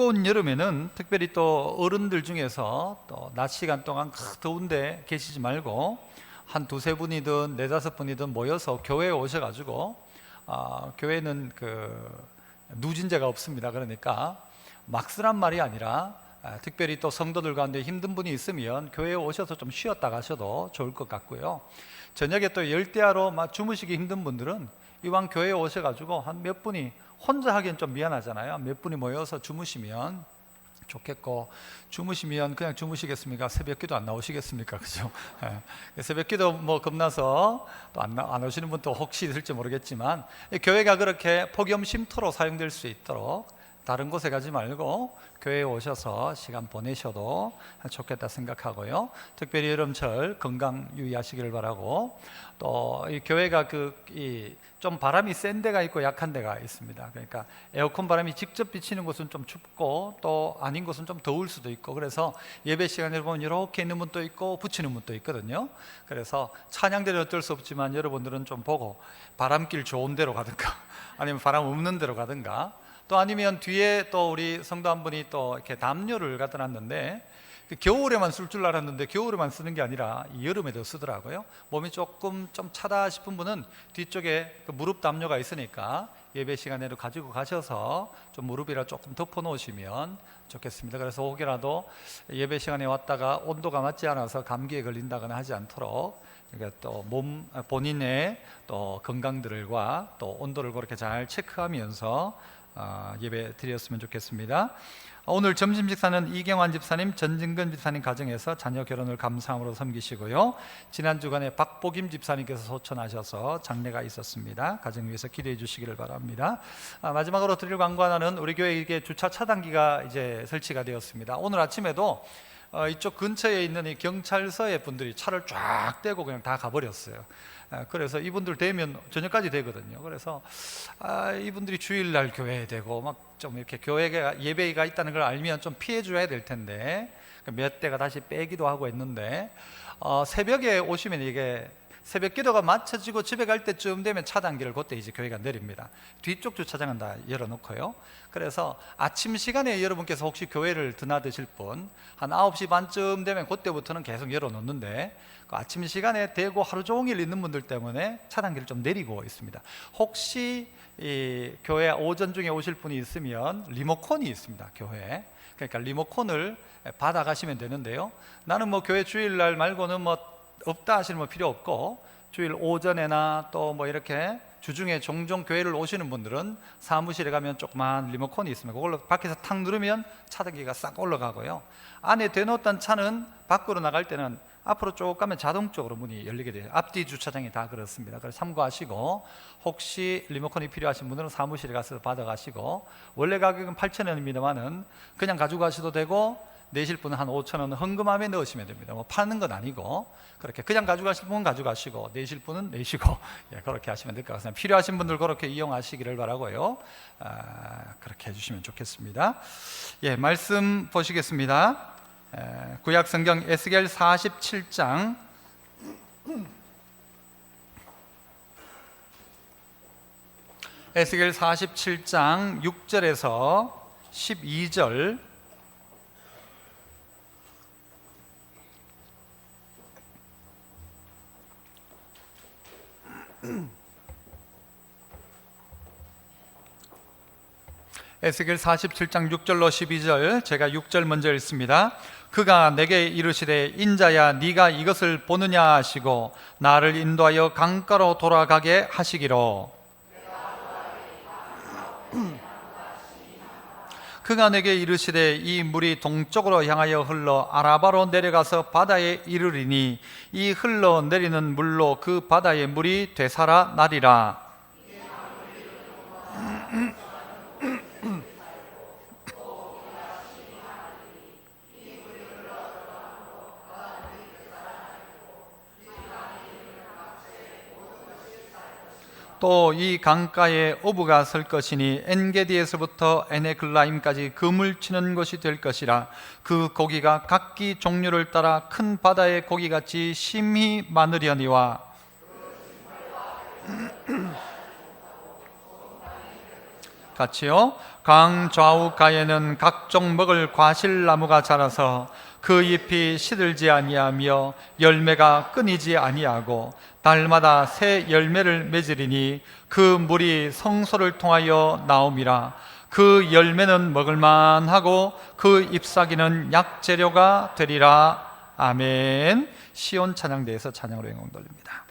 뜨거운 여름에는 특별히 또 어른들 중에서 또 낮 시간 동안 더운데 계시지 말고 한 두세 분이든 네다섯 분이든 모여서 교회에 오셔가지고 교회는 누진제가 없습니다. 그러니까 막 쓰란 말이 아니라 특별히 또 성도들 가운데 힘든 분이 있으면 교회에 오셔서 좀 쉬었다 가셔도 좋을 것 같고요. 저녁에 또 열대야로 막 주무시기 힘든 분들은 이왕 교회에 오셔가지고 한 몇 분이, 혼자 하기엔 좀 미안하잖아요. 몇 분이 모여서 주무시면 좋겠고, 주무시면 그냥 주무시겠습니까? 새벽기도 안 나오시겠습니까? 그죠? 새벽기도 뭐 겁나서 또 안 오시는 분도 혹시 있을지 모르겠지만, 교회가 그렇게 폭염 쉼터로 사용될 수 있도록 다른 곳에 가지 말고 교회에 오셔서 시간 보내셔도 좋겠다 생각하고요. 특별히 여름철 건강 유의하시기를 바라고, 또 이 교회가 좀 바람이 센 데가 있고 약한 데가 있습니다. 그러니까 에어컨 바람이 직접 비치는 곳은 좀 춥고 또 아닌 곳은 좀 더울 수도 있고, 그래서 예배 시간에 보면 이렇게 있는 분도 있고 붙이는 분도 있거든요. 그래서 찬양대는 어쩔 수 없지만 여러분들은 좀 보고 바람길 좋은 데로 가든가 아니면 바람 없는 데로 가든가, 또 아니면 뒤에 또 우리 성도 한 분이 또 이렇게 담요를 갖다 놨는데, 겨울에만 쓸 줄 알았는데 겨울에만 쓰는 게 아니라 여름에도 쓰더라고요. 몸이 조금 좀 차다 싶은 분은 뒤쪽에 무릎 담요가 있으니까 예배 시간에도 가지고 가셔서 좀 무릎이라 조금 덮어 놓으시면 좋겠습니다. 그래서 혹여라도 예배 시간에 왔다가 온도가 맞지 않아서 감기에 걸린다거나 하지 않도록, 그러니까 또 본인의 또 건강들과 또 온도를 그렇게 잘 체크하면서 예배 드렸으면 좋겠습니다. 오늘 점심 식사는 이경환 집사님, 전진근 집사님 가정에서 자녀 결혼을 감사함으로 섬기시고요. 지난 주간에 박보김 집사님께서 소천하셔서 장례가 있었습니다. 가정 위해서 기도해 주시기를 바랍니다. 마지막으로 드릴 광고 하나는, 우리 교회에 주차 차단기가 이제 설치가 되었습니다. 오늘 아침에도 이쪽 근처에 있는 이 경찰서에 분들이 차를 쫙 떼고 그냥 다 가버렸어요. 그래서 이분들 되면 저녁까지 되거든요. 그래서 이분들이 주일날 교회에 되고 막 좀 이렇게 교회가 예배가 있다는 걸 알면 좀 피해 줘야 될 텐데 몇 대가 다시 빼기도 하고 했는데, 새벽에 오시면 이게 새벽 기도가 마쳐지고 집에 갈 때쯤 되면 차단기를 그때 이제 교회가 내립니다. 뒤쪽 주차장은 다 열어놓고요. 그래서 아침 시간에 여러분께서 혹시 교회를 드나드실 분, 한 9시 반쯤 되면 그때부터는 계속 열어놓는데, 아침 시간에 대고 하루 종일 있는 분들 때문에 차단기를 좀 내리고 있습니다. 혹시 이 교회 오전 중에 오실 분이 있으면 리모컨이 있습니다. 교회에. 그러니까 리모컨을 받아 가시면 되는데요. 나는 뭐 교회 주일날 말고는 뭐 없다 하시는 분 필요 없고, 주일 오전에나 또 뭐 이렇게 주중에 종종 교회를 오시는 분들은 사무실에 가면 조그만 리모컨이 있습니다. 그걸로 밖에서 탁 누르면 차단기가 싹 올라가고요. 안에 대놓던 차는 밖으로 나갈 때는 앞으로 쭉 가면 자동적으로 문이 열리게 돼요. 앞뒤 주차장이 다 그렇습니다. 그래서 참고하시고, 혹시 리모컨이 필요하신 분들은 사무실에 가서 받아가시고, 원래 가격은 8,000원입니다만은 그냥 가지고 가셔도 되고, 내실 분은 한 5,000원 헌금함에 넣으시면 됩니다. 뭐 파는 건 아니고, 그렇게 그냥 가져가실 분은 가져가시고 내실 분은 내시고 그렇게 하시면 될 것 같습니다. 필요하신 분들 그렇게 이용하시기를 바라고요. 그렇게 해주시면 좋겠습니다. 말씀 보시겠습니다. 구약 성경 에스겔 47장 에스겔 47장 6절에서 12절, 에스겔 47장 6절로 12절, 제가 6절 먼저 읽습니다. 그가 내게 이르시되, 인자야, 네가 이것을 보느냐 하시고 나를 인도하여 강가로 돌아가게 하시기로. 그가 내게 이르시되, 이 물이 동쪽으로 향하여 흘러 아라바로 내려가서 바다에 이르리니 이 흘러 내리는 물로 그 바다의 물이 되살아 나리라. 또 이 강가에 어부가 설 것이니 엔게디에서부터 에네글라임까지 그물 치는 것이 될 것이라. 그 고기가 각기 종류를 따라 큰 바다의 고기같이 심히 많으려니와 같이요. 강 좌우가에는 각종 먹을 과실나무가 자라서 그 잎이 시들지 아니하며 열매가 끊이지 아니하고 달마다 새 열매를 맺으리니 그 물이 성소를 통하여 나옴이라. 그 열매는 먹을만하고 그 잎사귀는 약재료가 되리라. 아멘. 시온 찬양대에서 찬양으로 영광 돌립니다.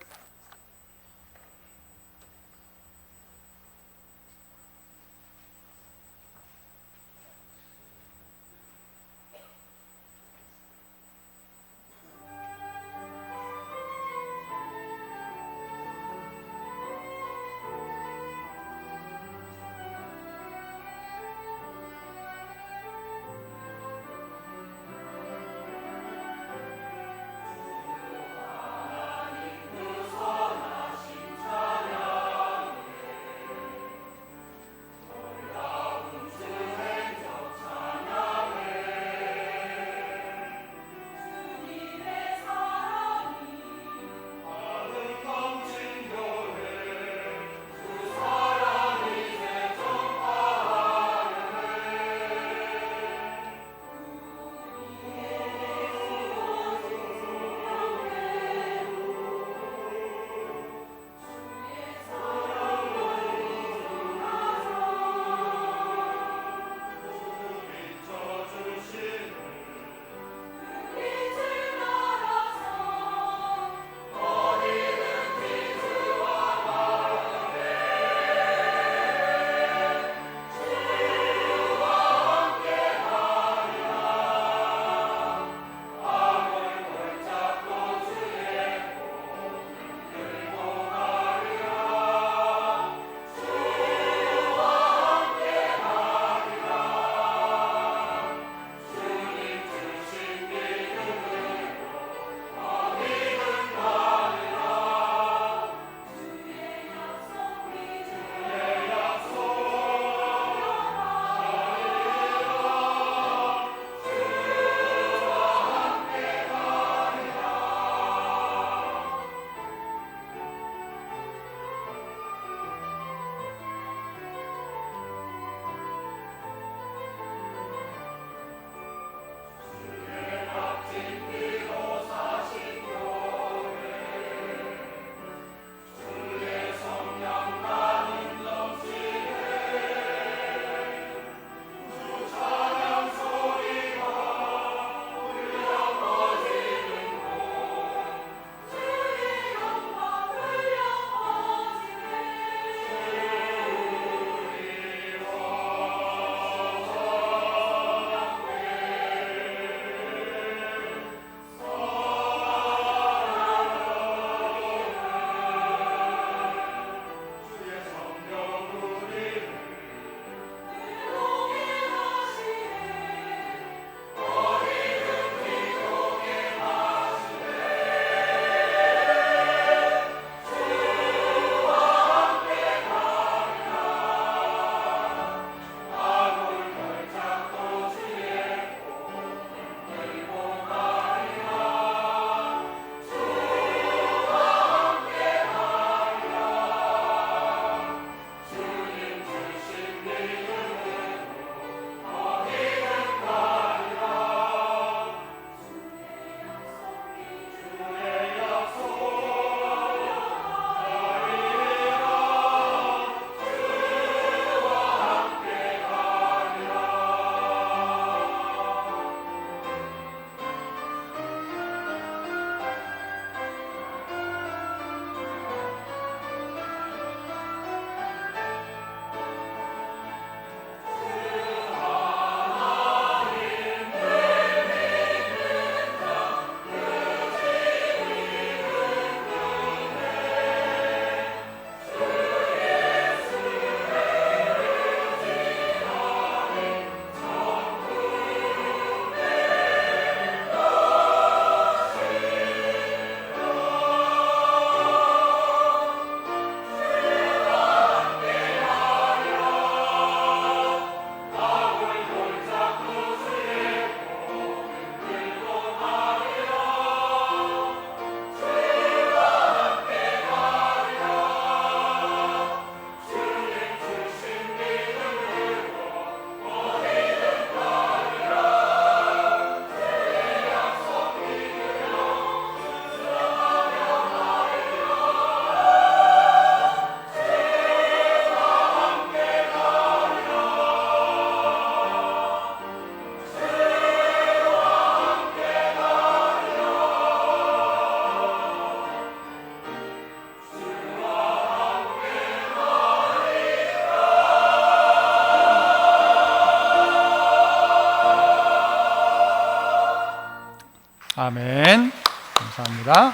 아멘. 감사합니다.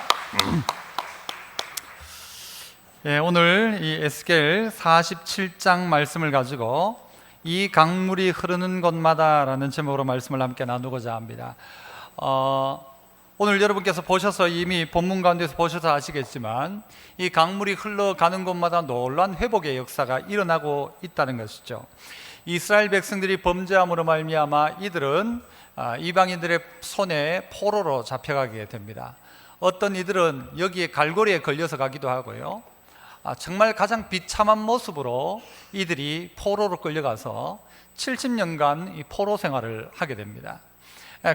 예, 오늘 이 에스겔 47장 말씀을 가지고 이 강물이 흐르는 곳마다 라는 제목으로 말씀을 함께 나누고자 합니다. 오늘 여러분께서 보셔서 이미 본문 가운데서 보셔서 아시겠지만 이 강물이 흘러가는 곳마다 놀라운 회복의 역사가 일어나고 있다는 것이죠. 이스라엘 백성들이 범죄함으로 말미암아 이들은 이방인들의 손에 포로로 잡혀가게 됩니다. 어떤 이들은 여기에 갈고리에 걸려서 가기도 하고요, 정말 가장 비참한 모습으로 이들이 포로로 끌려가서 70년간 이 포로 생활을 하게 됩니다.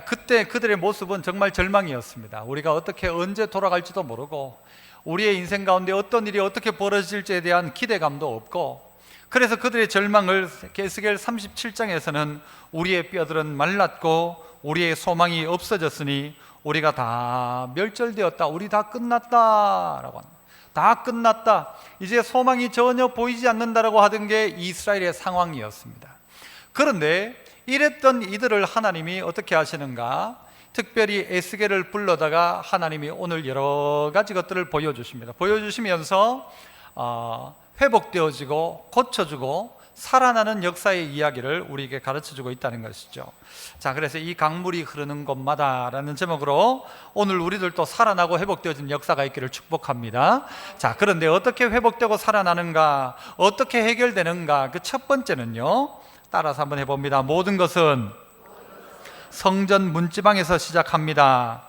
그때 그들의 모습은 정말 절망이었습니다. 우리가 어떻게 언제 돌아갈지도 모르고 우리의 인생 가운데 어떤 일이 어떻게 벌어질지에 대한 기대감도 없고, 그래서 그들의 절망을 에스겔 37장에서는 우리의 뼈들은 말랐고 우리의 소망이 없어졌으니 우리가 다 멸절되었다, 우리 다 끝났다라고 합니다. 다 끝났다, 이제 소망이 전혀 보이지 않는다라고 하던 게 이스라엘의 상황이었습니다. 그런데 이랬던 이들을 하나님이 어떻게 하시는가? 특별히 에스겔을 불러다가 하나님이 오늘 여러 가지 것들을 보여주십니다. 보여주시면서 회복되어지고 고쳐주고 살아나는 역사의 이야기를 우리에게 가르쳐주고 있다는 것이죠. 자, 그래서 이 강물이 흐르는 곳마다 라는 제목으로 오늘 우리들도 살아나고 회복되어진 역사가 있기를 축복합니다. 자, 그런데 어떻게 회복되고 살아나는가, 어떻게 해결되는가? 그 첫 번째는요, 따라서 한번 해봅니다. 모든 것은 성전 문지방에서 시작합니다.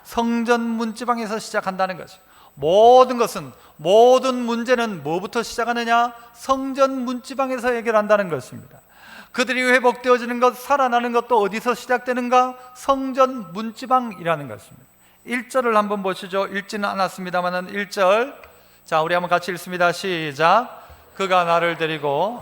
성전 문지방에서 시작한다는 것이죠. 모든 것은, 모든 문제는 뭐부터 시작하느냐? 성전 문지방에서 해결한다는 것입니다. 그들이 회복되어지는 것, 살아나는 것도 어디서 시작되는가? 성전 문지방이라는 것입니다. 1절을 한번 보시죠. 읽지는 않았습니다만 1절, 자, 우리 한번 같이 읽습니다. 시작. 그가 나를 데리고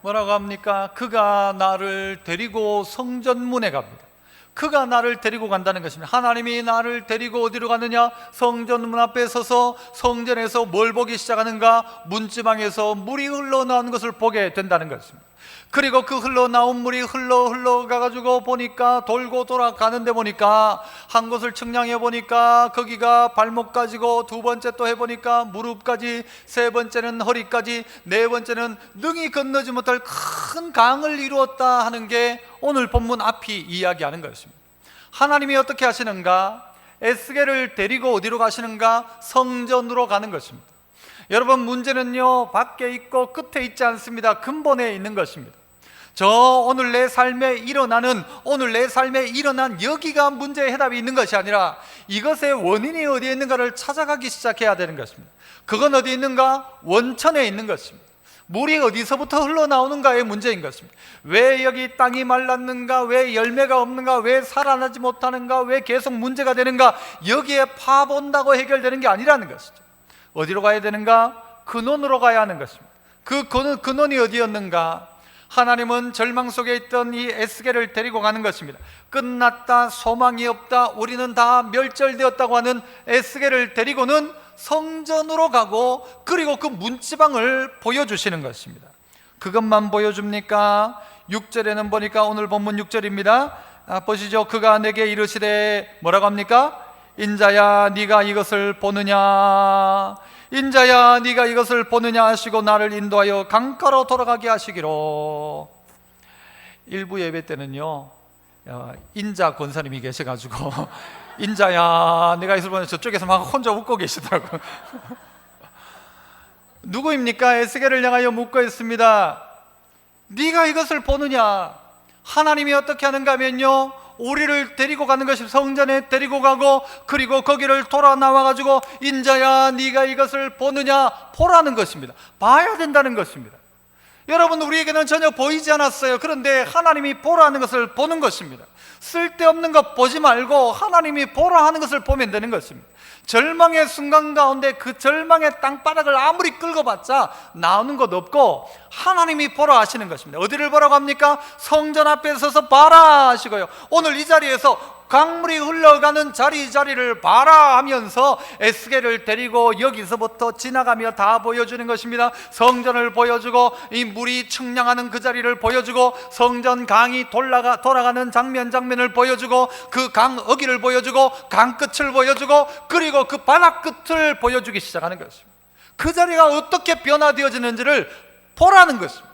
뭐라고 합니까? 그가 나를 데리고 성전문에 갑니다. 그가 나를 데리고 간다는 것입니다. 하나님이 나를 데리고 어디로 가느냐? 성전문 앞에 서서 성전에서 뭘 보기 시작하는가? 문지방에서 물이 흘러나오는 것을 보게 된다는 것입니다. 그리고 그 흘러나온 물이 흘러가가지고 보니까, 돌고 돌아가는데 보니까, 한 곳을 측량해 보니까 거기가 발목까지고, 두 번째 또 해보니까 무릎까지, 세 번째는 허리까지, 네 번째는 능히 건너지 못할 큰 강을 이루었다 하는 게 오늘 본문 앞이 이야기하는 것입니다. 하나님이 어떻게 하시는가? 에스겔을 데리고 어디로 가시는가? 성전으로 가는 것입니다. 여러분, 문제는요 밖에 있고 끝에 있지 않습니다. 근본에 있는 것입니다. 오늘 내 삶에 일어난 여기가 문제의 해답이 있는 것이 아니라 이것의 원인이 어디에 있는가를 찾아가기 시작해야 되는 것입니다. 그건 어디에 있는가? 원천에 있는 것입니다. 물이 어디서부터 흘러나오는가의 문제인 것입니다. 왜 여기 땅이 말랐는가? 왜 열매가 없는가? 왜 살아나지 못하는가? 왜 계속 문제가 되는가? 여기에 파본다고 해결되는 게 아니라는 것이죠. 어디로 가야 되는가? 근원으로 가야 하는 것입니다. 그 근원이 어디였는가? 하나님은 절망 속에 있던 이 에스겔을 데리고 가는 것입니다. 끝났다, 소망이 없다, 우리는 다 멸절되었다고 하는 에스겔을 데리고는 성전으로 가고, 그리고 그 문지방을 보여주시는 것입니다. 그것만 보여줍니까? 6절에는 보니까, 오늘 본문 6절입니다. 보시죠. 그가 내게 이르시되, 뭐라고 합니까? 인자야 네가 이것을 보느냐? 인자야 네가 이것을 보느냐 하시고 나를 인도하여 강가로 돌아가게 하시기로. 일부 예배 때는요 인자 권사님이 계셔가지고 인자야 네가 이것을 보느냐, 저쪽에서 막 혼자 웃고 계시더라고요. 누구입니까? 에스겔을 향하여 묻고 있습니다. 네가 이것을 보느냐? 하나님이 어떻게 하는가 하면요, 우리를 데리고 가는 것이, 성전에 데리고 가고, 그리고 거기를 돌아 나와가지고 인자야 네가 이것을 보느냐, 보라는 것입니다. 봐야 된다는 것입니다. 여러분, 우리에게는 전혀 보이지 않았어요. 그런데 하나님이 보라는 것을 보는 것입니다. 쓸데없는 것 보지 말고 하나님이 보라 하는 것을 보면 되는 것입니다. 절망의 순간 가운데 그 절망의 땅바닥을 아무리 끌고봤자 나오는 것 없고 하나님이 보라 하시는 것입니다. 어디를 보라고 합니까? 성전 앞에 서서 봐라 하시고요, 오늘 이 자리에서 강물이 흘러가는 자리자리를 봐라 하면서 에스겔을 데리고 여기서부터 지나가며 다 보여주는 것입니다. 성전을 보여주고 이 물이 측량하는 그 자리를 보여주고 성전 강이 돌아가는 장면을 보여주고 그 강 어기를 보여주고 강 끝을 보여주고 그리고 그 바다 끝을 보여주기 시작하는 것입니다. 그 자리가 어떻게 변화되어지는지를 보라는 것입니다.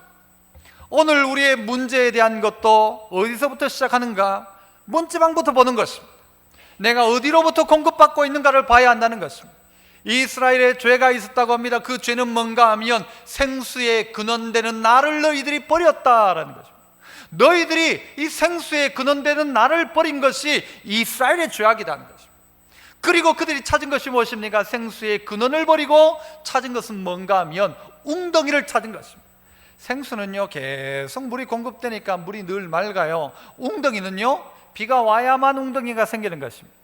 오늘 우리의 문제에 대한 것도 어디서부터 시작하는가? 문지방부터 보는 것입니다. 내가 어디로부터 공급받고 있는가를 봐야 한다는 것입니다. 이스라엘에 죄가 있었다고 합니다. 그 죄는 뭔가 하면 생수의 근원되는 나를 너희들이 버렸다라는 것입니다. 너희들이 이 생수의 근원되는 나를 버린 것이 이스라엘의 죄악이라는 것입니다. 그리고 그들이 찾은 것이 무엇입니까? 생수의 근원을 버리고 찾은 것은 뭔가 하면 웅덩이를 찾은 것입니다. 생수는요 계속 물이 공급되니까 물이 늘 맑아요. 웅덩이는요 비가 와야만 웅덩이가 생기는 것입니다.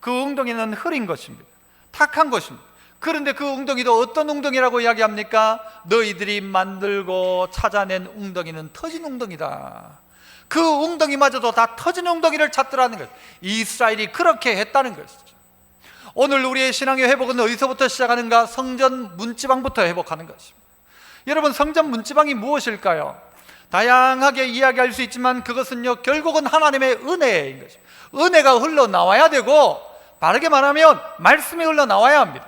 그 웅덩이는 흐린 것입니다. 탁한 것입니다. 그런데 그 웅덩이도 어떤 웅덩이라고 이야기합니까? 너희들이 만들고 찾아낸 웅덩이는 터진 웅덩이다. 그 웅덩이마저도 다 터진 웅덩이를 찾더라는 것. 이스라엘이 그렇게 했다는 것이죠. 오늘 우리의 신앙의 회복은 어디서부터 시작하는가? 성전 문지방부터 회복하는 것입니다. 여러분, 성전 문지방이 무엇일까요? 다양하게 이야기할 수 있지만 그것은요 결국은 하나님의 은혜인 것입니다. 은혜가 흘러나와야 되고, 바르게 말하면 말씀이 흘러나와야 합니다.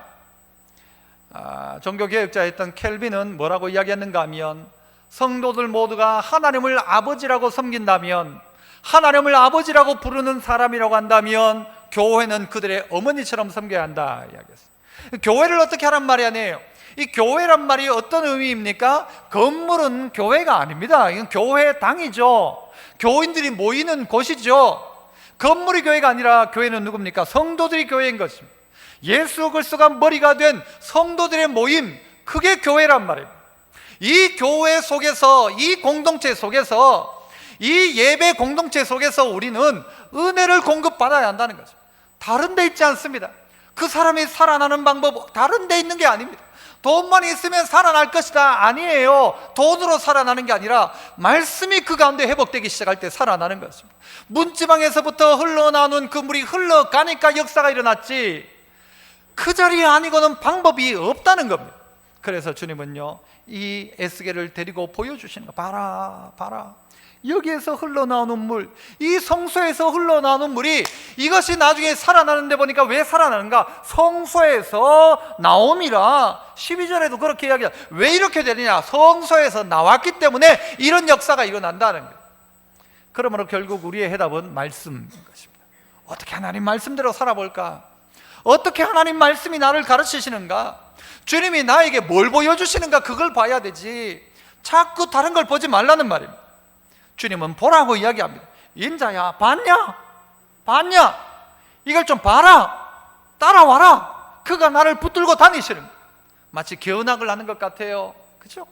종교개혁자였던 켈빈은 뭐라고 이야기했는가 하면, 성도들 모두가 하나님을 아버지라고 섬긴다면, 하나님을 아버지라고 부르는 사람이라고 한다면 교회는 그들의 어머니처럼 섬겨야 한다 이야기했어요. 교회를 어떻게 하란 말이 아니에요. 이 교회란 말이 어떤 의미입니까? 건물은 교회가 아닙니다. 이건 교회당이죠. 교인들이 모이는 곳이죠. 건물이 교회가 아니라 교회는 누굽니까? 성도들이 교회인 것입니다. 예수 그리스도가 머리가 된 성도들의 모임, 그게 교회란 말입니다. 이 교회 속에서, 이 공동체 속에서, 이 예배 공동체 속에서 우리는 은혜를 공급받아야 한다는 거죠. 다른 데 있지 않습니다. 그 사람이 살아나는 방법 다른 데 있는 게 아닙니다. 돈만 있으면 살아날 것이다, 아니에요. 돈으로 살아나는 게 아니라 말씀이 그 가운데 회복되기 시작할 때 살아나는 것입니다. 문지방에서부터 흘러나오는 그 물이 흘러가니까 역사가 일어났지, 그 자리에 아니고는 방법이 없다는 겁니다. 그래서 주님은요 이 에스겔을 데리고 보여주시는 거, 봐라 여기에서 흘러나오는 물, 이 성소에서 흘러나오는 물이, 이것이 나중에 살아나는데 보니까 왜 살아나는가? 성소에서 나옴이라 12절에도 그렇게 이야기해요. 왜 이렇게 되느냐? 성소에서 나왔기 때문에 이런 역사가 일어난다는 거예요. 그러므로 결국 우리의 해답은 말씀인 것입니다. 어떻게 하나님 말씀대로 살아볼까? 어떻게 하나님 말씀이 나를 가르치시는가? 주님이 나에게 뭘 보여주시는가? 그걸 봐야 되지, 자꾸 다른 걸 보지 말라는 말입니다. 주님은 보라고 이야기합니다. 인자야, 봤냐? 이걸 좀 봐라, 따라와라. 그가 나를 붙들고 다니시는 거예요. 마치 견학을 하는 것 같아요. 그렇죠?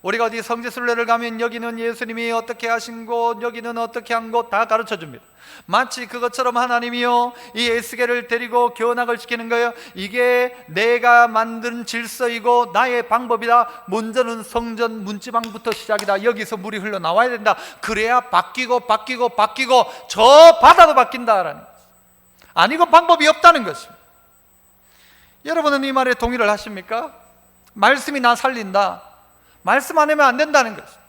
우리가 어디 성지순례를 가면 여기는 예수님이 어떻게 하신 곳, 여기는 어떻게 한 곳 다 가르쳐 줍니다. 마치 그것처럼 하나님이요 이 에스겔을 데리고 견학을 시키는 거예요. 이게 내가 만든 질서이고 나의 방법이다. 먼저는 성전 문지방부터 시작이다. 여기서 물이 흘러나와야 된다. 그래야 바뀌고 저 바다도 바뀐다라는 거예요. 아니고 방법이 없다는 것입니다. 여러분은 이 말에 동의를 하십니까? 말씀이 나 살린다, 말씀 안 하면 안 된다는 것입니다.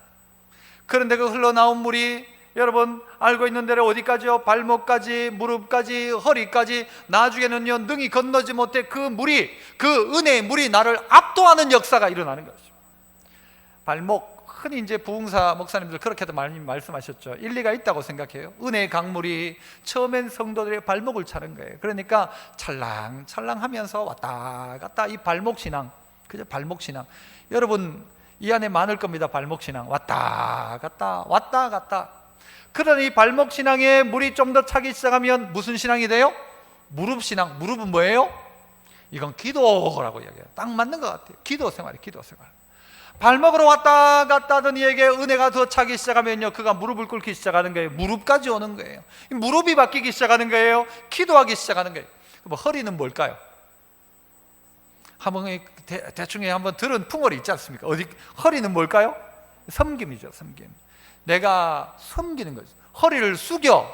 그런데 그 흘러나온 물이 여러분 알고 있는 대로 어디까지요? 발목까지, 무릎까지, 허리까지, 나중에는요 능히 건너지 못해 그 물이, 그 은혜의 물이 나를 압도하는 역사가 일어나는 것입니다. 발목, 흔히 이제 부흥사 목사님들 그렇게도 많이 말씀하셨죠. 일리가 있다고 생각해요. 은혜의 강물이 처음엔 성도들의 발목을 차는 거예요. 그러니까 찰랑찰랑하면서 왔다 갔다, 이 발목신앙, 그죠? 발목신앙. 여러분 이 안에 많을 겁니다. 발목신앙, 왔다 갔다. 그러니 발목 신앙에 물이 좀 더 차기 시작하면 무슨 신앙이 돼요? 무릎 신앙. 무릎은 뭐예요? 이건 기도라고 이야기해요. 딱 맞는 것 같아요. 기도 생활. 발목으로 왔다 갔다 하던 이에게 은혜가 더 차기 시작하면요 그가 무릎을 꿇기 시작하는 거예요. 무릎까지 오는 거예요. 무릎이 바뀌기 시작하는 거예요. 기도하기 시작하는 거예요. 그럼 허리는 뭘까요? 한번 대충 한번 들은 풍월이 있지 않습니까? 어디, 허리는 뭘까요? 섬김이죠. 섬김. 내가 섬기는 거죠. 허리를 숙여,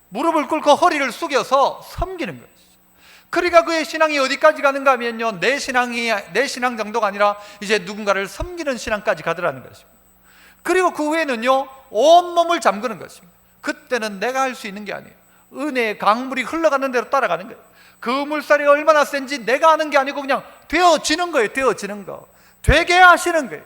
무릎을 꿇고 허리를 숙여서 섬기는 거예요. 그러니까 그의 신앙이 어디까지 가는가 하면요, 내 신앙 정도가 아니라 이제 누군가를 섬기는 신앙까지 가더라는 것입니다. 그리고 그 후에는요, 온몸을 잠그는 것입니다. 그때는 내가 할 수 있는 게 아니에요. 은혜의 강물이 흘러가는 대로 따라가는 거예요. 그 물살이 얼마나 센지 내가 아는 게 아니고 그냥 되어지는 거예요. 되어지는 거, 되게 하시는 거예요.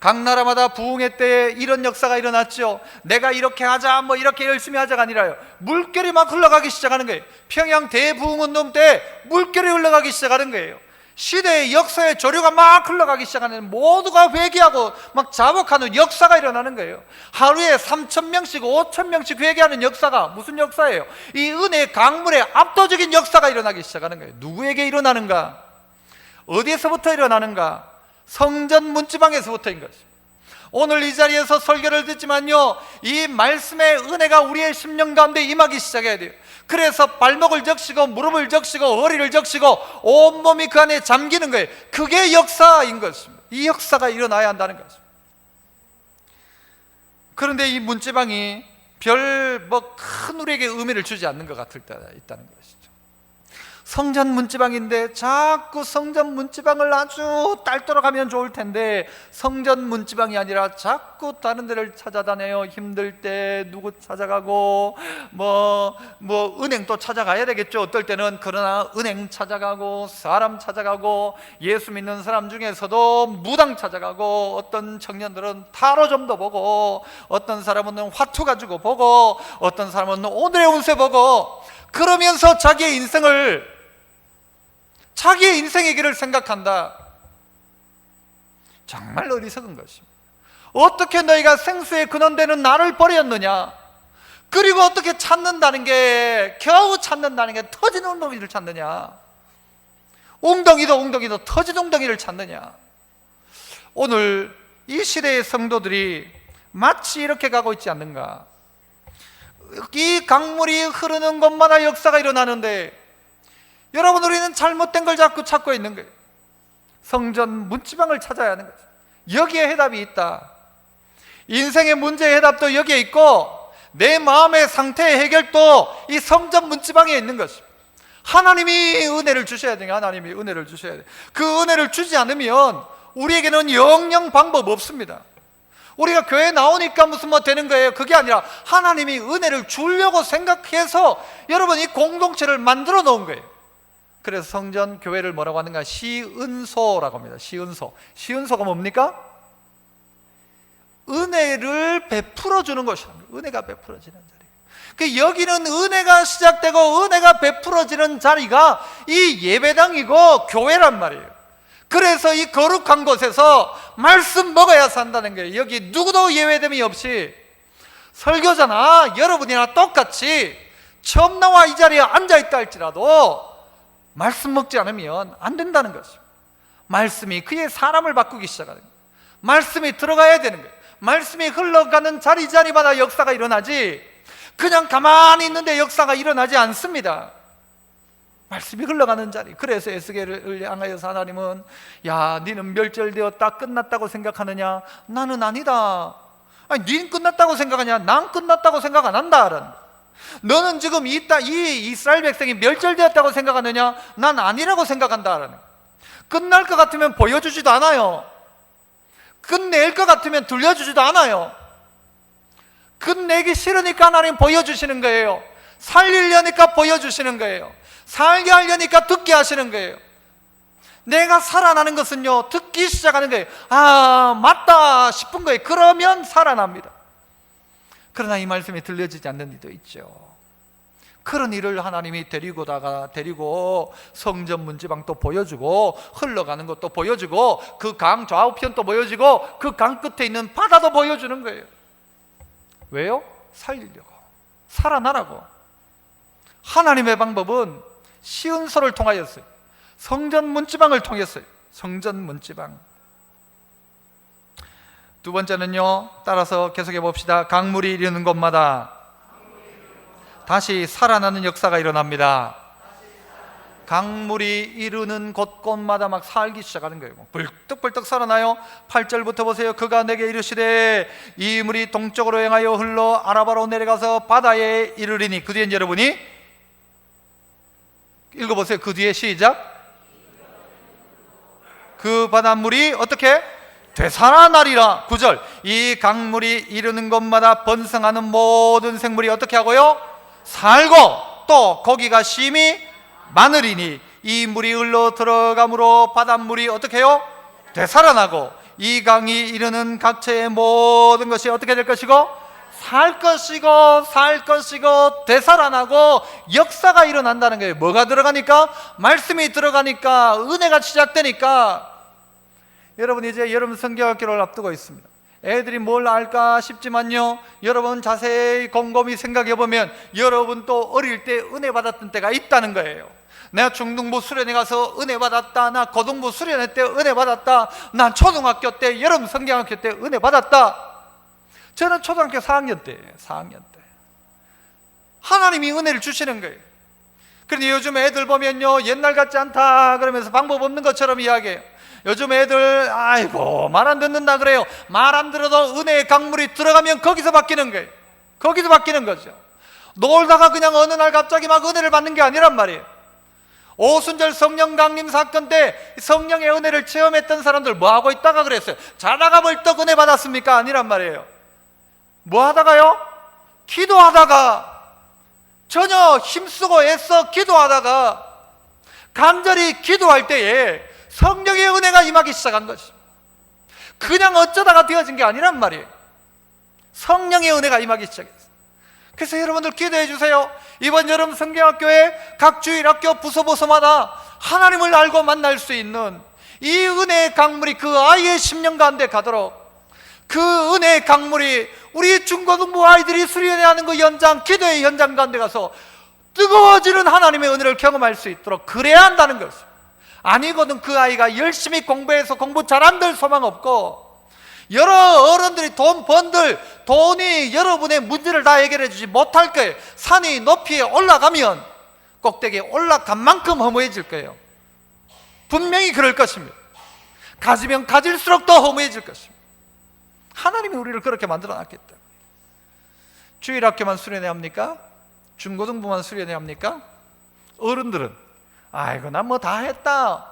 각 나라마다 부흥회 때 이런 역사가 일어났죠. 내가 이렇게 하자, 뭐 이렇게 열심히 하자가 아니라요, 물결이 막 흘러가기 시작하는 거예요. 평양 대부흥운동 때 물결이 흘러가기 시작하는 거예요. 시대의 역사의 조류가 막 흘러가기 시작하는, 모두가 회개하고 막 자복하는 역사가 일어나는 거예요. 하루에 3,000명씩 5,000명씩 회개하는 역사가 무슨 역사예요? 이 은혜의 강물의 압도적인 역사가 일어나기 시작하는 거예요. 누구에게 일어나는가? 어디에서부터 일어나는가? 성전 문지방에서부터인 것입니다. 오늘 이 자리에서 설교를 듣지만요, 이 말씀의 은혜가 우리의 심령 가운데 임하기 시작해야 돼요. 그래서 발목을 적시고 무릎을 적시고 허리를 적시고 온몸이 그 안에 잠기는 거예요. 그게 역사인 것입니다. 이 역사가 일어나야 한다는 것입니다. 그런데 이 문지방이 별 큰 우리에게 의미를 주지 않는 것 같을 때가 있다는 것이죠. 성전 문지방인데 자꾸 성전 문지방을 아주 딸도록 하면 좋을 텐데, 성전 문지방이 아니라 자꾸 다른 데를 찾아다녀요. 힘들 때 누구 찾아가고 뭐 은행 또 찾아가야 되겠죠. 어떨 때는. 그러나 은행 찾아가고 사람 찾아가고, 예수 믿는 사람 중에서도 무당 찾아가고, 어떤 청년들은 타로점도 보고, 어떤 사람은 화투 가지고 보고, 어떤 사람은 오늘의 운세 보고, 그러면서 자기의 인생의 길을 생각한다. 정말 어리석은 것입니다. 어떻게 너희가 생수의 근원되는 나를 버렸느냐? 그리고 어떻게 찾는다는 게, 겨우 찾는다는 게 터진 웅덩이를 찾느냐? 웅덩이도 터진 웅덩이를 찾느냐? 오늘 이 시대의 성도들이 마치 이렇게 가고 있지 않는가? 이 강물이 흐르는 곳마다 역사가 일어나는데, 여러분, 우리는 잘못된 걸 자꾸 찾고 있는 거예요. 성전 문지방을 찾아야 하는 거죠. 여기에 해답이 있다. 인생의 문제의 해답도 여기에 있고, 내 마음의 상태의 해결도 이 성전 문지방에 있는 것입니다. 하나님이 은혜를 주셔야 돼요. 하나님이 은혜를 주셔야 돼요. 그 은혜를 주지 않으면 우리에게는 영영 방법 없습니다. 우리가 교회에 나오니까 무슨 되는 거예요? 그게 아니라 하나님이 은혜를 주려고 생각해서 여러분 이 공동체를 만들어 놓은 거예요. 그래서 성전 교회를 뭐라고 하는가? 시은소라고 합니다. 시은소가 뭡니까? 은혜를 베풀어 주는 것입니다. 은혜가 베풀어지는 자리. 여기는 은혜가 시작되고 은혜가 베풀어지는 자리가 이 예배당이고 교회란 말이에요. 그래서 이 거룩한 곳에서 말씀 먹어야 산다는 거예요. 여기 누구도 예외됨이 없이, 설교자나 여러분이나 똑같이 처음 나와 이 자리에 앉아있다 할지라도 말씀 먹지 않으면 안 된다는 것입니다. 말씀이 그의 사람을 바꾸기 시작하는 거예요. 말씀이 들어가야 되는 거예요. 말씀이 흘러가는 자리마다 역사가 일어나지, 그냥 가만히 있는데 역사가 일어나지 않습니다. 말씀이 흘러가는 자리. 그래서 에스겔을 향하여서 하나님은, 야, 너는 멸절되었다, 끝났다고 생각하느냐? 나는 아니다. 아니, 너는 끝났다고 생각하냐? 난 끝났다고 생각 안 한다. 너는 지금 이 이스라엘 백성이 멸절되었다고 생각하느냐? 난 아니라고 생각한다. 끝날 것 같으면 보여주지도 않아요. 끝낼 것 같으면 들려주지도 않아요. 끝내기 싫으니까 하나님 보여주시는 거예요. 살리려니까 보여주시는 거예요. 살게 하려니까 듣게 하시는 거예요. 내가 살아나는 것은요, 듣기 시작하는 거예요. 아, 맞다 싶은 거예요. 그러면 살아납니다. 그러나 이 말씀이 들려지지 않는 일도 있죠. 그런 일을 하나님이 데리고 성전 문지방도 보여주고, 흘러가는 것도 보여주고, 그 강 좌우편도 보여주고, 그 강 끝에 있는 바다도 보여주는 거예요. 왜요? 살리려고, 살아나라고. 하나님의 방법은 시은소를 통하였어요. 성전 문지방을 통했어요. 성전 문지방. 두 번째는요, 따라서 계속해 봅시다. 강물이 이르는 곳마다 다시 살아나는 역사가 일어납니다. 강물이 이르는 곳곳마다 막 살기 시작하는 거예요. 벌떡벌떡 살아나요. 8절부터 보세요. 그가 내게 이르시되 이 물이 동쪽으로 행하여 흘러 아라바로 내려가서 바다에 이르리니. 그 뒤엔 여러분이 읽어보세요. 그 뒤에 시작. 그 바닷물이 어떻게? 되살아나리라. 9절. 이 강물이 이르는 곳마다 번성하는 모든 생물이 어떻게 하고요? 살고 또 거기가 심히 많으리니. 이 물이 흘러 들어감으로 바닷물이 어떻게 해요? 되살아나고 이 강이 이르는 각처의 모든 것이 어떻게 될 것이고? 살 것이고 되살아나고 역사가 일어난다는 거예요. 뭐가 들어가니까? 말씀이 들어가니까, 은혜가 시작되니까. 여러분, 이제 여러분 성경학교를 앞두고 있습니다. 애들이 뭘 알까 싶지만요, 여러분 자세히 곰곰이 생각해 보면 여러분 또 어릴 때 은혜 받았던 때가 있다는 거예요. 내가 중등부 수련회 가서 은혜 받았다, 나 고등부 수련회 때 은혜 받았다, 난 초등학교 때, 여러분 성경학교 때 은혜 받았다. 저는 초등학교 4학년 때예요. 4학년 때 하나님이 은혜를 주시는 거예요. 그런데 요즘 애들 보면요, 옛날 같지 않다 그러면서 방법 없는 것처럼 이야기해요. 요즘 애들 아이고 말 안 듣는다 그래요. 말 안 들어도 은혜의 강물이 들어가면 거기서 바뀌는 거예요. 거기서 바뀌는 거죠. 놀다가 그냥 어느 날 갑자기 막 은혜를 받는 게 아니란 말이에요. 오순절 성령 강림 사건 때 성령의 은혜를 체험했던 사람들 뭐 하고 있다가 그랬어요? 자다가 벌떡 은혜 받았습니까? 아니란 말이에요. 뭐 하다가요? 기도하다가, 전혀 힘쓰고 애써 기도하다가 간절히 기도할 때에 성령의 은혜가 임하기 시작한 것입니다. 그냥 어쩌다가 되어진 게 아니란 말이에요. 성령의 은혜가 임하기 시작했어요. 그래서 여러분들 기도해 주세요. 이번 여름 성경학교에 각 주일학교 부서부서마다 하나님을 알고 만날 수 있는 이 은혜의 강물이 그 아이의 심령 가운데 가도록, 그 은혜의 강물이 우리 중고등부 아이들이 수련회 하는 그 현장, 기도의 현장 가운데 가서 뜨거워지는 하나님의 은혜를 경험할 수 있도록 그래야 한다는 것입니다. 아니거든 그 아이가 열심히 공부해서 공부 잘한들 소망 없고, 여러 어른들이 돈 번들 돈이 여러분의 문제를 다 해결해 주지 못할 거예요. 산이 높이에 올라가면 꼭대기에 올라간 만큼 허무해질 거예요. 분명히 그럴 것입니다. 가지면 가질수록 더 허무해질 것입니다. 하나님이 우리를 그렇게 만들어 놨기 때문에. 주일학교만 수련회 합니까? 중고등부만 수련회 합니까? 어른들은 아이고 난 뭐 다 했다,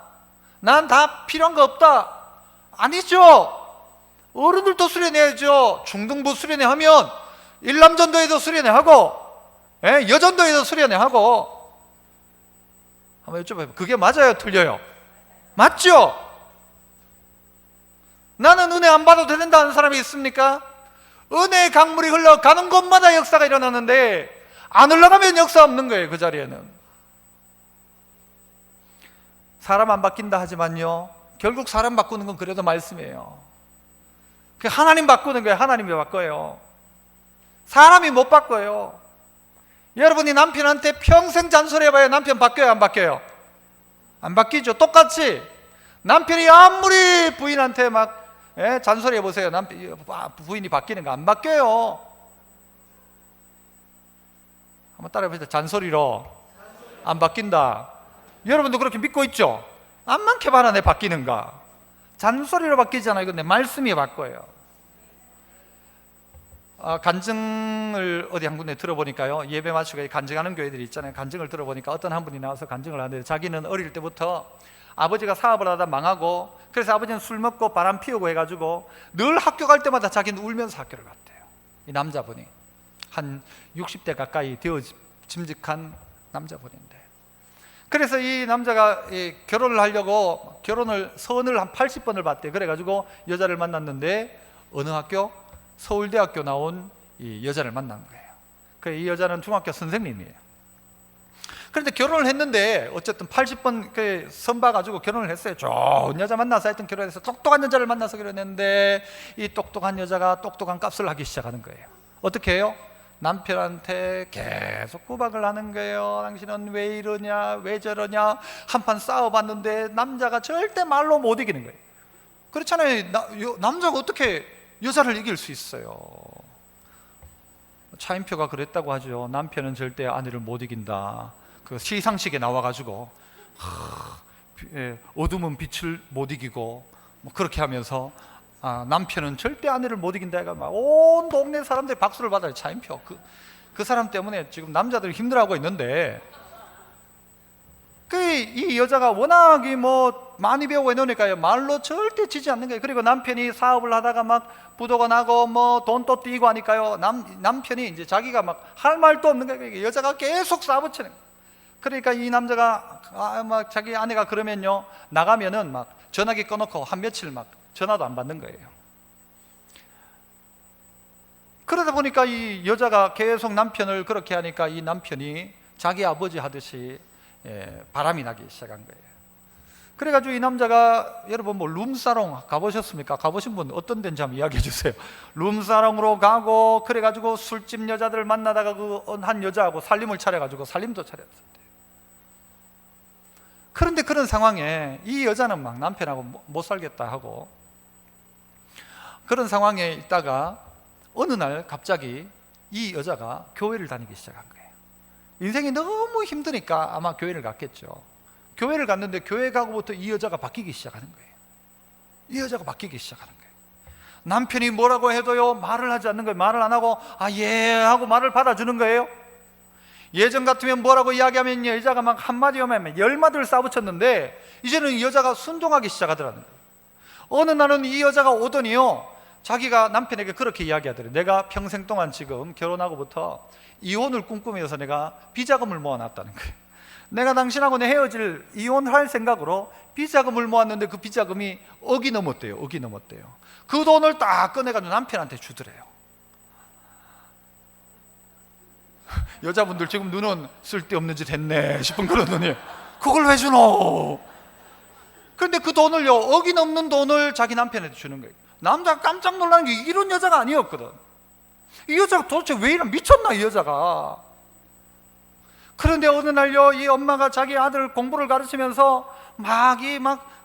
난 다 필요한 거 없다. 아니죠. 어른들도 수련회야죠. 중등부 수련회 하면 일남전도회도 수련회 하고, 여전도회도 수련회 하고. 한번 여쭤봐요. 그게 맞아요, 틀려요? 맞죠? 나는 은혜 안 받아도 된다는 사람이 있습니까? 은혜의 강물이 흘러가는 곳마다 역사가 일어나는데 안 흘러가면 역사 없는 거예요. 그 자리에는 사람 안 바뀐다 하지만요, 결국 사람 바꾸는 건 그래도 말씀이에요. 그 하나님 바꾸는 거예요. 하나님이 바꿔요. 사람이 못 바꿔요. 여러분이 남편한테 평생 잔소리해봐요. 남편 바뀌어요, 안 바뀌어요? 안 바뀌죠. 똑같이 남편이 아무리 부인한테 막 잔소리해보세요. 부인이 바뀌는 거 안 바뀌어요. 한번 따라해보세요. 잔소리로 안 바뀐다. 여러분도 그렇게 믿고 있죠? 안 많게 바라네 바뀌는가. 잔소리로 바뀌잖아요. 이건 내 말씀이 바꿔요. 간증을 어디 한 군데 들어보니까요, 예배 마치고 간증하는 교회들이 있잖아요. 간증을 들어보니까 어떤 한 분이 나와서 간증을 하는데, 자기는 어릴 때부터 아버지가 사업을 하다 망하고, 그래서 아버지는 술 먹고 바람 피우고 해가지고 늘 학교 갈 때마다 자기는 울면서 학교를 갔대요. 이 남자분이 한 60대 가까이 되어 짐직한 남자분인데, 그래서 이 남자가 결혼을 하려고 선을 한 80번을 봤대요. 그래가지고 여자를 만났는데 어느 학교? 서울대학교 나온 이 여자를 만난 거예요. 그래, 이 여자는 중학교 선생님이에요. 그런데 결혼을 했는데 어쨌든 80번 선 봐가지고 결혼을 했어요. 좋은 여자 만나서 하여튼 결혼해서 똑똑한 여자를 만나서 결혼했는데, 이 똑똑한 여자가 똑똑한 값을 하기 시작하는 거예요. 어떻게 해요? 남편한테 계속 구박을 하는 거예요. 당신은 왜 이러냐, 왜 저러냐. 한판 싸워봤는데 남자가 절대 말로 못 이기는 거예요. 그렇잖아요. 남자가 어떻게 여자를 이길 수 있어요? 차인표가 그랬다고 하죠. 남편은 절대 아내를 못 이긴다. 그 시상식에 나와가지고 어둠은 빛을 못 이기고 뭐 그렇게 하면서 남편은 절대 아내를 못 이긴다 해가 막 온 동네 사람들이 박수를 받아요. 차인표 그 사람 때문에 지금 남자들이 힘들어하고 있는데, 이 여자가 워낙에 뭐 많이 배우고 있으니까요, 말로 절대 지지 않는 거예요. 그리고 남편이 사업을 하다가 막 부도가 나고 뭐 돈도 띄고 하니까요, 남편이 이제 자기가 막 할 말도 없는 거예요. 여자가 계속 싸붙이는 거예요. 그러니까 이 남자가 막 자기 아내가 그러면요, 나가면은 막 전화기 꺼놓고 한 며칠 막 전화도 안 받는 거예요. 그러다 보니까 이 여자가 계속 남편을 그렇게 하니까 이 남편이 자기 아버지 하듯이 바람이 나기 시작한 거예요. 그래가지고 이 남자가, 여러분 뭐 룸사롱 가보셨습니까? 가보신 분 어떤 데인지 한번 이야기해 주세요. 룸사롱으로 가고 그래가지고 술집 여자들 만나다가 그 한 여자하고 살림을 차려가지고 살림도 차렸어요. 그런데 그런 상황에 이 여자는 막 남편하고 못 살겠다 하고 그런 상황에 있다가 어느 날 갑자기 이 여자가 교회를 다니기 시작한 거예요. 인생이 너무 힘드니까 아마 교회를 갔겠죠. 교회를 갔는데 교회 가고부터 이 여자가 바뀌기 시작하는 거예요. 이 여자가 바뀌기 시작하는 거예요. 남편이 뭐라고 해도요, 말을 하지 않는 거예요. 말을 안 하고 예 하고 말을 받아주는 거예요. 예전 같으면 뭐라고 이야기하면 여자가 막 한마디 하면 10마디를 싸붙였는데 이제는 이 여자가 순종하기 시작하더라는 거예요. 어느 날은 이 여자가 오더니요, 자기가 남편에게 그렇게 이야기하더래요. 내가 평생 동안 지금 결혼하고부터 이혼을 꿈꾸면서 내가 비자금을 모아놨다는 거예요. 내가 당신하고는 헤어질, 이혼할 생각으로 비자금을 모았는데 그 비자금이 억이 넘었대요. 억이 넘었대요. 그 돈을 딱 꺼내가지고 남편한테 주더래요. 여자분들 지금 눈은 쓸데없는 짓 했네 싶은 그런 눈이에요. 그걸 왜 주노? 그런데 그 돈을요, 억이 넘는 돈을 자기 남편한테 주는 거예요. 남자가 깜짝 놀라는 게 이런 여자가 아니었거든. 이 여자가 도대체 왜 이런, 미쳤나 이 여자가. 그런데 어느 날요, 이 엄마가 자기 아들 공부를 가르치면서 막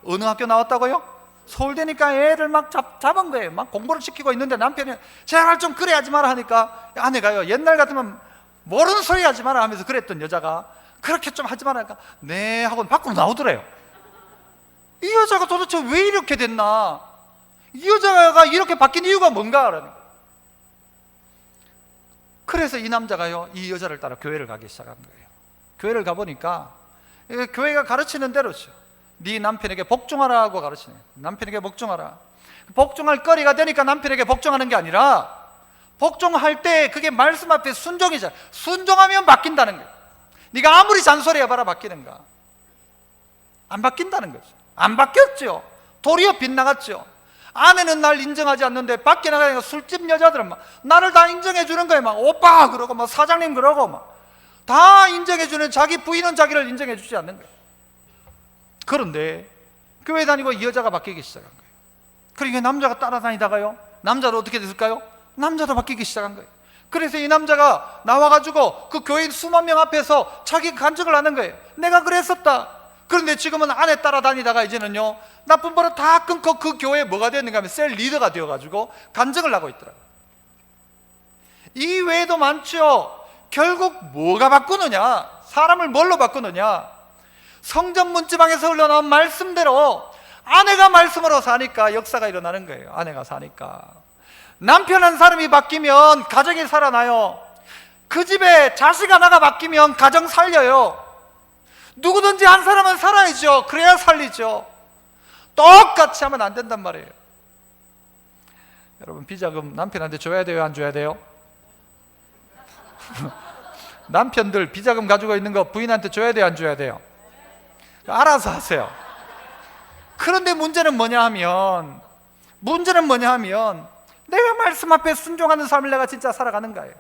어느 학교 나왔다고요? 서울대니까 애를 막 잡은 거예요. 막 공부를 시키고 있는데 남편이 제발 좀 그래 하지 마라 하니까 아내가요, 옛날 같으면 모르는 소리 하지 마라 하면서 그랬던 여자가 그렇게 좀 하지 마라 하니까 네 하고 밖으로 나오더래요. 이 여자가 도대체 왜 이렇게 됐나? 이 여자가 이렇게 바뀐 이유가 뭔가? 그래서 이 남자가요, 이 여자를 따라 교회를 가기 시작한 거예요. 교회를 가보니까 교회가 가르치는 대로죠. 네 남편에게 복종하라 하고 가르치네. 남편에게 복종하라. 복종할 거리가 되니까 남편에게 복종하는 게 아니라 복종할 때 그게 말씀 앞에 순종이잖아. 순종하면 바뀐다는 거예요. 네가 아무리 잔소리해봐라 바뀌는가? 안 바뀐다는 거죠. 안 바뀌었죠. 도리어 빗나갔죠. 아내는 날 인정하지 않는데 밖에 나가니까 술집 여자들은 막 나를 다 인정해 주는 거예요. 막 오빠 그러고 막 사장님 그러고 막 다 인정해 주는, 자기 부인은 자기를 인정해 주지 않는 거예요. 그런데 교회 다니고 이 여자가 바뀌기 시작한 거예요. 그러니까 남자가 따라다니다가요, 남자도 어떻게 됐을까요? 남자도 바뀌기 시작한 거예요. 그래서 이 남자가 나와가지고 그 교인 수만 명 앞에서 자기 간증을 하는 거예요. 내가 그랬었다. 그런데 지금은 아내 따라다니다가 이제는요, 나쁜 버릇 다 끊고 그 교회에 뭐가 되었는가 하면 셀 리더가 되어가지고 간증을 하고 있더라고요. 이 외에도 많죠. 결국 뭐가 바꾸느냐? 사람을 뭘로 바꾸느냐? 성전 문지방에서 흘러나온 말씀대로 아내가 말씀으로 사니까 역사가 일어나는 거예요. 아내가 사니까. 남편 한 사람이 바뀌면 가정이 살아나요. 그 집에 자식 하나가 바뀌면 가정 살려요. 누구든지 한 사람은 살아야죠. 그래야 살리죠. 똑같이 하면 안 된단 말이에요. 여러분, 비자금 남편한테 줘야 돼요? 안 줘야 돼요? 남편들 비자금 가지고 있는 거 부인한테 줘야 돼요? 안 줘야 돼요? 알아서 하세요. 그런데 문제는 뭐냐 하면 내가 말씀 앞에 순종하는 삶을 내가 진짜 살아가는가예요.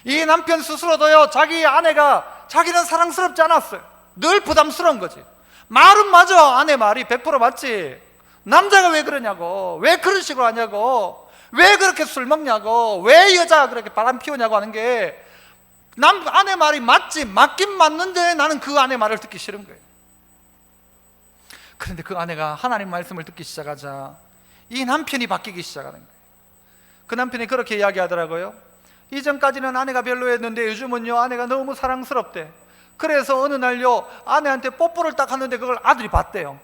이 남편 스스로도요, 자기 아내가 자기는 사랑스럽지 않았어요. 늘 부담스러운 거지. 말은 맞아. 아내 말이 100% 맞지. 남자가 왜 그러냐고, 왜 그런 식으로 하냐고, 왜 그렇게 술 먹냐고, 왜 여자가 그렇게 바람 피우냐고 하는 게 아내 말이 맞지. 맞긴 맞는데 나는 그 아내 말을 듣기 싫은 거예요. 그런데 그 아내가 하나님 말씀을 듣기 시작하자 이 남편이 바뀌기 시작하는 거예요. 그 남편이 그렇게 이야기하더라고요. 이전까지는 아내가 별로였는데 요즘은요, 아내가 너무 사랑스럽대. 그래서 어느 날요 아내한테 뽀뽀를 딱 하는데 그걸 아들이 봤대요.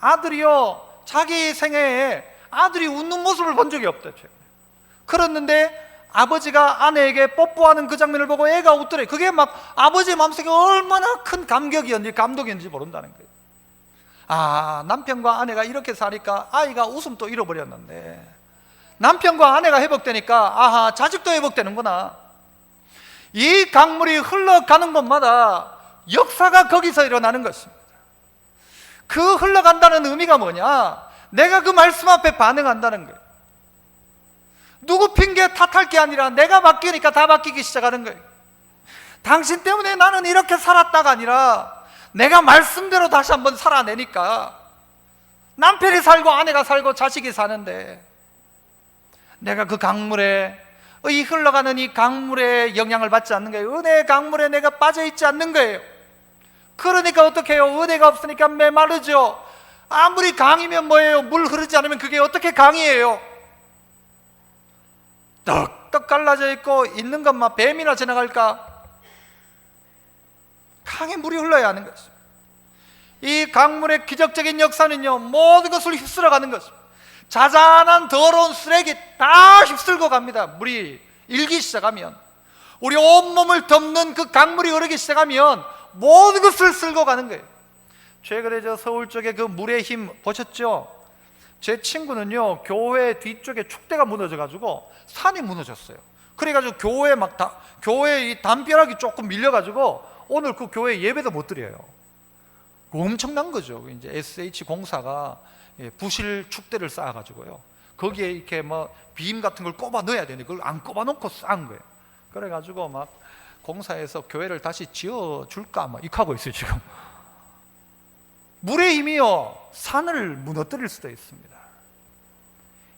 아들이요 자기 생애에 아들이 웃는 모습을 본 적이 없대요. 그랬는데 아버지가 아내에게 뽀뽀하는 그 장면을 보고 애가 웃더래. 그게 막 아버지의 마음속에 얼마나 큰 감격이었는지 감동이었는지 모른다는 거예요. 아, 남편과 아내가 이렇게 사니까 아이가 웃음도 잃어버렸는데 남편과 아내가 회복되니까 아하, 자식도 회복되는구나. 이 강물이 흘러가는 곳마다 역사가 거기서 일어나는 것입니다. 그 흘러간다는 의미가 뭐냐? 내가 그 말씀 앞에 반응한다는 거예요. 누구 핑계 탓할 게 아니라 내가 바뀌니까 다 바뀌기 시작하는 거예요. 당신 때문에 나는 이렇게 살았다가 아니라 내가 말씀대로 다시 한번 살아내니까 남편이 살고 아내가 살고 자식이 사는데 내가 그 강물에 이 흘러가는 이 강물에 영향을 받지 않는 거예요. 은혜의 강물에 내가 빠져있지 않는 거예요. 그러니까 어떻게 해요? 은혜가 없으니까 메마르죠. 아무리 강이면 뭐예요? 물 흐르지 않으면 그게 어떻게 강이에요? 떡떡 갈라져 있고 있는 것만 뱀이나 지나갈까? 강에 물이 흘러야 하는 것입니다. 이 강물의 기적적인 역사는요 모든 것을 휩쓸어가는 것입니다. 자잘한 더러운 쓰레기 다 휩쓸고 갑니다. 물이 일기 시작하면, 우리 온몸을 덮는 그 강물이 흐르기 시작하면 모든 것을 쓸고 가는 거예요. 최근에 저 서울 쪽에 그 물의 힘 보셨죠? 제 친구는요 교회 뒤쪽에 축대가 무너져가지고 산이 무너졌어요. 그래가지고 교회 이 담벼락이 조금 밀려가지고 오늘 그 교회 예배도 못 드려요. 엄청난 거죠. 이제 SH 공사가 부실 축대를 쌓아가지고요 거기에 이렇게 뭐 빔 같은 걸 꼽아 넣어야 되는데 그걸 안 꼽아 놓고 쌓은 거예요. 그래가지고 막 공사에서 교회를 다시 지어 줄까 막 이렇게 하고 있어요 지금. 물의 힘이요 산을 무너뜨릴 수도 있습니다.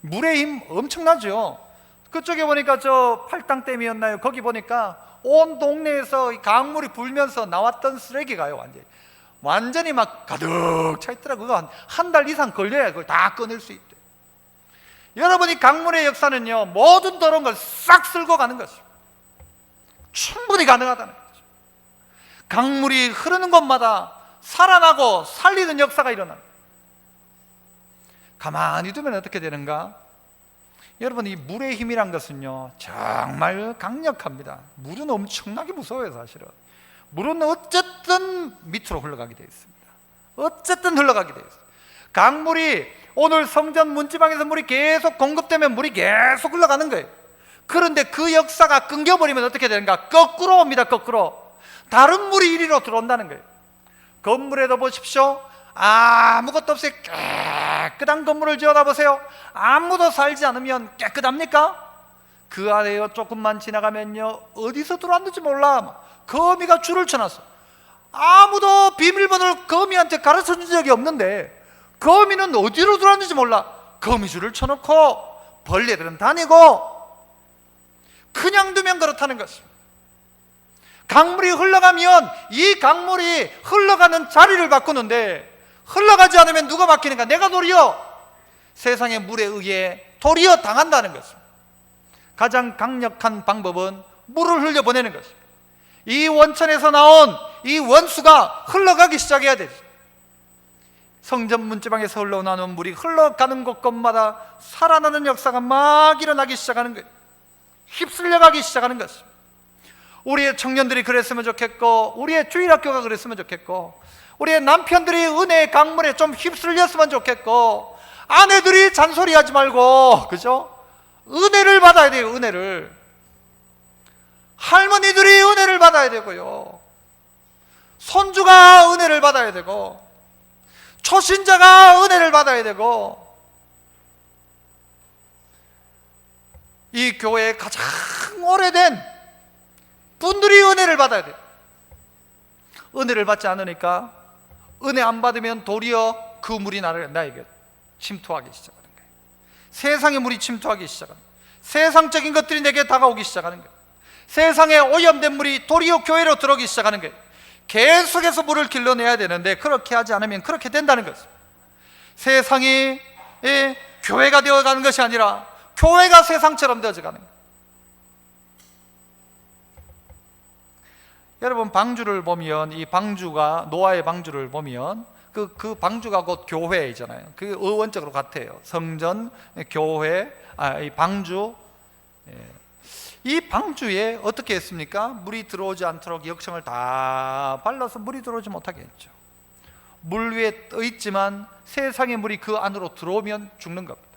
물의 힘 엄청나죠. 그쪽에 보니까 저 팔당댐이었나요? 거기 보니까 온 동네에서 강물이 불면서 나왔던 쓰레기가요 완전히 막 가득 차 있더라고요. 그거 한 달 이상 걸려야 그걸 다 꺼낼 수 있대. 여러분이 강물의 역사는요 모든 더러운 걸 싹 쓸고 가는 것입니다. 충분히 가능하다는 거죠. 강물이 흐르는 곳마다 살아나고 살리는 역사가 일어납니다. 가만히 두면 어떻게 되는가? 여러분 이 물의 힘이란 것은요 정말 강력합니다. 물은 엄청나게 무서워요. 사실은 물은 어쨌든 밑으로 흘러가게 되어 있습니다. 어쨌든 흘러가게 되어 있어요. 강물이 오늘 성전 문지방에서 물이 계속 공급되면 물이 계속 흘러가는 거예요. 그런데 그 역사가 끊겨버리면 어떻게 되는가? 거꾸로 옵니다. 거꾸로 다른 물이 이리로 들어온다는 거예요. 건물에도 보십시오. 아무것도 없이 깨끗한 건물을 지어다 보세요. 아무도 살지 않으면 깨끗합니까? 그 안에요 조금만 지나가면요 어디서 들어왔는지 몰라. 거미가 줄을 쳐놨어. 아무도 비밀번호를 거미한테 가르쳐준 적이 없는데 거미는 어디로 들어왔는지 몰라. 거미줄을 쳐놓고 벌레들은 다니고 그냥 두면 그렇다는 것입니다. 강물이 흘러가면 이 강물이 흘러가는 자리를 바꾸는데 흘러가지 않으면 누가 바뀌는가? 내가 도리어 세상의 물에 의해 도리어 당한다는 것입니다. 가장 강력한 방법은 물을 흘려보내는 것입니다. 이 원천에서 나온 이 원수가 흘러가기 시작해야 되죠. 성전 문지방에서 흘러나오는 물이 흘러가는 곳곳마다 살아나는 역사가 막 일어나기 시작하는 거예요. 휩쓸려가기 시작하는 것입니다. 우리의 청년들이 그랬으면 좋겠고 우리의 주일학교가 그랬으면 좋겠고 우리의 남편들이 은혜의 강물에 좀 휩쓸렸으면 좋겠고 아내들이 잔소리하지 말고 그죠? 은혜를 받아야 돼요. 은혜를. 할머니들이 은혜를 받아야 되고요 손주가 은혜를 받아야 되고 초신자가 은혜를 받아야 되고 이 교회에 가장 오래된 분들이 은혜를 받아야 돼요. 은혜를 받지 않으니까 은혜 안 받으면 도리어 그 물이 나에게 침투하기 시작하는 거예요. 세상의 물이 침투하기 시작하는 거예요. 세상적인 것들이 내게 다가오기 시작하는 거예요. 세상에 오염된 물이 도리어 교회로 들어오기 시작하는 거예요. 계속해서 물을 길러내야 되는데 그렇게 하지 않으면 그렇게 된다는 것입니다. 세상이 교회가 되어가는 것이 아니라 교회가 세상처럼 되어가는 거예요. 여러분 방주를 보면 이 방주가 노아의 방주를 보면 그 방주가 곧 교회이잖아요. 그 어원적으로 같아요. 성전, 교회, 이 방주. 이 방주에 어떻게 했습니까? 물이 들어오지 않도록 역청을 다 발라서 물이 들어오지 못하게 했죠. 물 위에 떠 있지만 세상의 물이 그 안으로 들어오면 죽는 겁니다.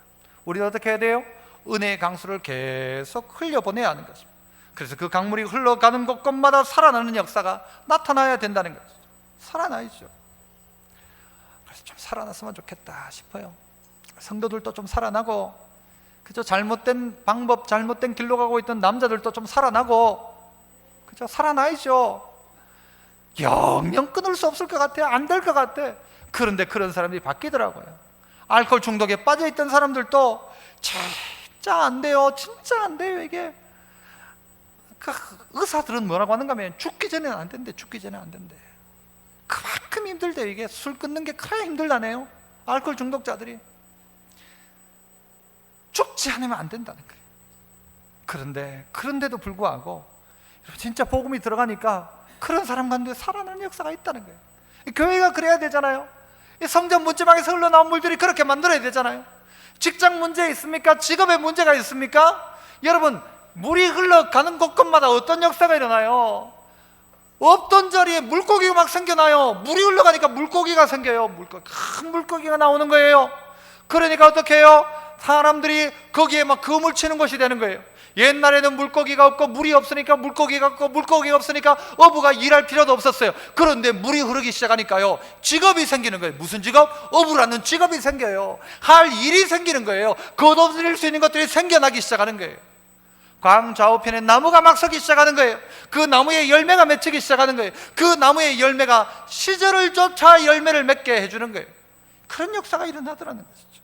우리는 어떻게 해야 돼요? 은혜의 강수를 계속 흘려보내야 하는 것입니다. 그래서 그 강물이 흘러가는 곳곳마다 살아나는 역사가 나타나야 된다는 거죠. 살아나야죠. 그래서 좀 살아났으면 좋겠다 싶어요. 성도들도 좀 살아나고, 그죠? 잘못된 방법, 잘못된 길로 가고 있던 남자들도 좀 살아나고, 그죠? 살아나야죠. 영영 끊을 수 없을 것 같아요. 안 될 것 같아. 그런데 그런 사람들이 바뀌더라고요. 알코올 중독에 빠져있던 사람들도 진짜 안 돼요. 진짜 안 돼요. 이게 그 의사들은 뭐라고 하는가 하면 죽기 전에는 안 된대. 죽기 전에 안 된대. 그만큼 힘들대요. 이게 술 끊는 게 크게 힘들다네요. 알코올 중독자들이 죽지 않으면 안 된다는 거예요. 그런데도 불구하고 진짜 복음이 들어가니까 그런 사람 가운데 살아나는 역사가 있다는 거예요. 교회가 그래야 되잖아요. 성전 문지방에서 흘러나온 물들이 그렇게 만들어야 되잖아요. 직장 문제 있습니까? 직업에 문제가 있습니까? 여러분, 물이 흘러가는 곳곳마다 어떤 역사가 일어나요? 없던 자리에 물고기가 막 생겨나요. 물이 흘러가니까 물고기가 생겨요. 큰 물고기가 나오는 거예요. 그러니까 어떻게 해요? 사람들이 거기에 막 금을 치는 것이 되는 거예요. 옛날에는 물고기가 없고 물이 없으니까 물고기가 없고 물고기가 없으니까 어부가 일할 필요도 없었어요. 그런데 물이 흐르기 시작하니까요, 직업이 생기는 거예요. 무슨 직업? 어부라는 직업이 생겨요. 할 일이 생기는 거예요. 거둬들일 수 있는 것들이 생겨나기 시작하는 거예요. 광 좌우편에 나무가 막 서기 시작하는 거예요. 그 나무에 열매가 맺히기 시작하는 거예요. 그 나무의 열매가 시절을 쫓아 열매를 맺게 해주는 거예요. 그런 역사가 일어나더라는 것이죠.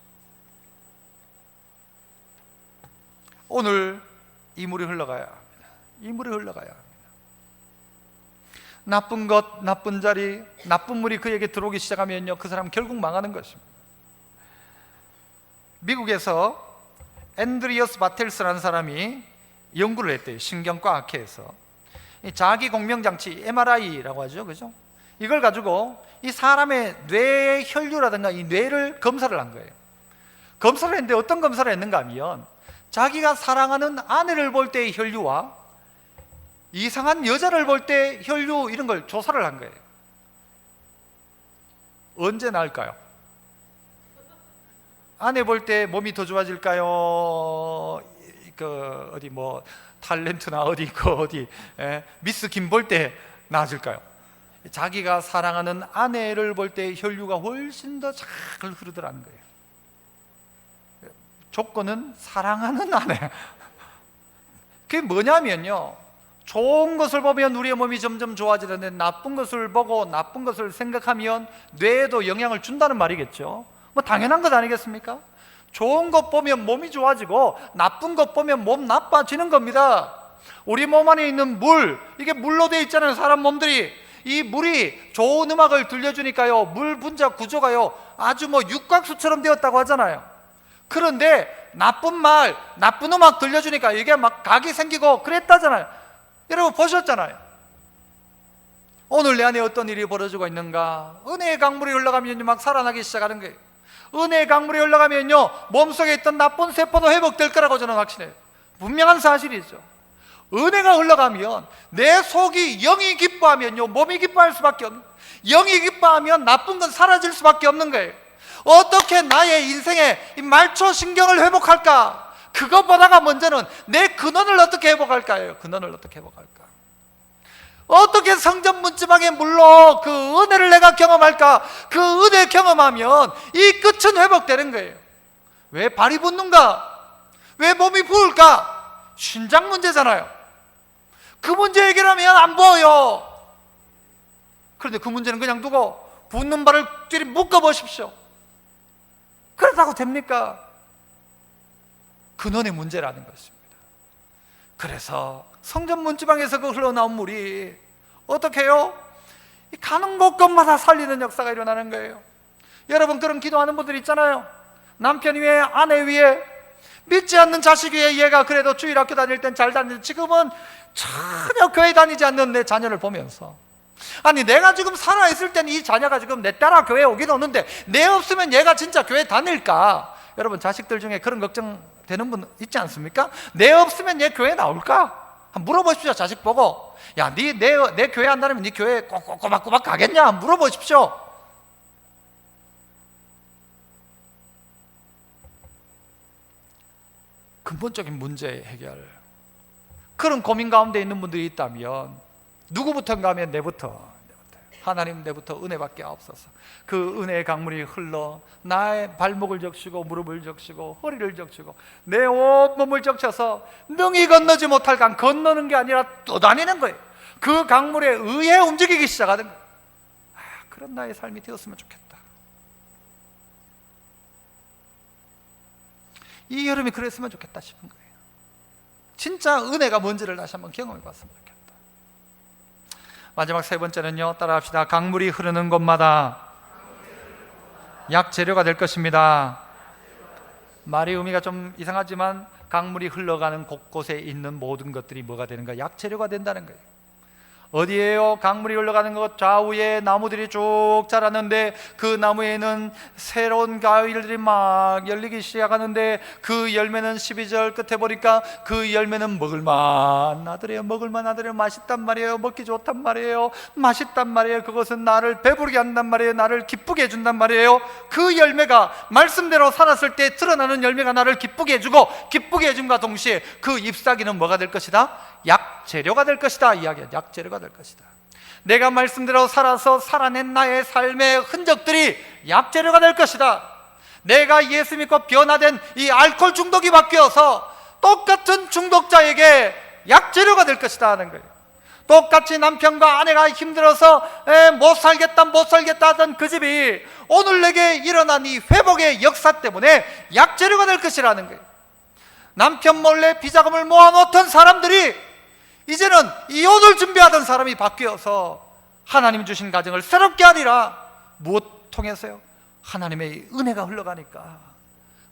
오늘 이 물이 흘러가야 합니다. 이 물이 흘러가야 합니다. 나쁜 것, 나쁜 자리, 나쁜 물이 그에게 들어오기 시작하면요, 그 사람 결국 망하는 것입니다. 미국에서 앤드리어스 바텔스라는 사람이 연구를 했대요. 신경과학회에서 자기 공명장치 MRI라고 하죠, 그죠? 이걸 가지고 이 사람의 뇌의 혈류라든가 이 뇌를 검사를 한 거예요. 검사를 했는데 어떤 검사를 했는가 하면 자기가 사랑하는 아내를 볼 때의 혈류와 이상한 여자를 볼 때 혈류 이런 걸 조사를 한 거예요. 언제 나을까요? 아내 볼 때 몸이 더 좋아질까요? 어디 뭐 탤런트나 어디 미스 김 볼 때 나아질까요? 자기가 사랑하는 아내를 볼 때 혈류가 훨씬 더 잘 흐르더라는 거예요. 조건은 사랑하는 아내. 그게 뭐냐면요, 좋은 것을 보면 우리의 몸이 점점 좋아지는데 나쁜 것을 보고 나쁜 것을 생각하면 뇌에도 영향을 준다는 말이겠죠. 뭐 당연한 것 아니겠습니까? 좋은 것 보면 몸이 좋아지고 나쁜 것 보면 몸 나빠지는 겁니다. 우리 몸 안에 있는 물, 이게 물로 되어 있잖아요. 사람 몸들이. 이 물이 좋은 음악을 들려주니까요, 물 분자 구조가요 아주 뭐 육각수처럼 되었다고 하잖아요. 그런데 나쁜 말, 나쁜 음악 들려주니까 이게 막 각이 생기고 그랬다잖아요. 여러분 보셨잖아요. 오늘 내 안에 어떤 일이 벌어지고 있는가? 은혜의 강물이 흘러가면 막 살아나기 시작하는 거예요. 은혜의 강물이 흘러가면요, 몸속에 있던 나쁜 세포도 회복될 거라고 저는 확신해요. 분명한 사실이죠. 은혜가 흘러가면 내 속이 영이 기뻐하면요, 몸이 기뻐할 수밖에 없는, 영이 기뻐하면 나쁜 건 사라질 수밖에 없는 거예요. 어떻게 나의 인생에 이 말초 신경을 회복할까? 그것보다가 먼저는 내 근원을 어떻게 회복할까요? 근원을 어떻게 회복할까? 어떻게 성전 문지방의 물로 그 은혜를 내가 경험할까? 그 은혜 경험하면 이 끝은 회복되는 거예요. 왜 발이 붓는가? 왜 몸이 부을까? 신장 문제잖아요. 그 문제 해결하면 안 보여요. 그런데 그 문제는 그냥 두고 붓는 발을 쥐리 묶어보십시오. 그렇다고 됩니까? 근원의 문제라는 것입니다. 그래서 성전 문지방에서 그 흘러나온 물이 어떻게 해요? 가는 곳곳마다 살리는 역사가 일어나는 거예요. 여러분 그런 기도하는 분들 있잖아요. 남편 위에, 아내 위에, 믿지 않는 자식 위에 얘가 그래도 주일학교 다닐 땐 잘 다니는데 지금은 전혀 교회 다니지 않는 내 자녀를 보면서, 아니 내가 지금 살아있을 때는 이 자녀가 지금 내 따라 교회 오긴 오는데 내 없으면 얘가 진짜 교회 다닐까? 여러분 자식들 중에 그런 걱정 되는 분 있지 않습니까? 내 없으면 얘 교회 나올까? 한번 물어보십시오. 자식 보고, 야, 내 교회 안 다니면 네 교회 꼬박꼬박 가겠냐? 한번 물어보십시오. 근본적인 문제 해결, 그런 고민 가운데 있는 분들이 있다면 누구부터인가 하면 내부터, 하나님 내부터 은혜밖에 없어서 그 은혜의 강물이 흘러 나의 발목을 적시고 무릎을 적시고 허리를 적시고 내 온몸을 적셔서 능히 건너지 못할 강 건너는 게 아니라 떠다니는 거예요. 그 강물에 의해 움직이기 시작하는 거예요. 그런 나의 삶이 되었으면 좋겠다. 이 여름이 그랬으면 좋겠다 싶은 거예요. 진짜 은혜가 뭔지를 다시 한번 경험해 봤으면 좋겠다. 마지막 세 번째는요, 따라합시다. 강물이 흐르는 곳마다 약재료가 될 것입니다. 말의 의미가 좀 이상하지만 강물이 흘러가는 곳곳에 있는 모든 것들이 뭐가 되는가? 약재료가 된다는 거예요. 어디에요? 강물이 흘러가는 것 좌우에 나무들이 쭉 자랐는데 그 나무에는 새로운 과일들이 막 열리기 시작하는데 그 열매는 12절 끝에 보니까 그 열매는 먹을만하더래요. 먹을만하더래요. 맛있단 말이에요. 먹기 좋단 말이에요. 맛있단 말이에요. 그것은 나를 배부르게 한단 말이에요. 나를 기쁘게 해준단 말이에요. 그 열매가 말씀대로 살았을 때 드러나는 열매가 나를 기쁘게 해주고, 기쁘게 해줌과 동시에 그 잎사귀는 뭐가 될 것이다? 약재료가 될 것이다. 이야기야. 약재료가 될 것이다. 내가 말씀대로 살아서 살아낸 나의 삶의 흔적들이 약재료가 될 것이다. 내가 예수 믿고 변화된 이 알코올 중독이 바뀌어서 똑같은 중독자에게 약재료가 될 것이다 하는 거예요. 똑같이 남편과 아내가 힘들어서 못 살겠다 하던 그 집이 오늘 내게 일어난 이 회복의 역사 때문에 약재료가 될 것이라는 거예요. 남편 몰래 비자금을 모아놓던 사람들이 이제는 이혼을 준비하던 사람이 바뀌어서 하나님 주신 가정을 새롭게 하리라. 무엇 통해서요? 하나님의 은혜가 흘러가니까.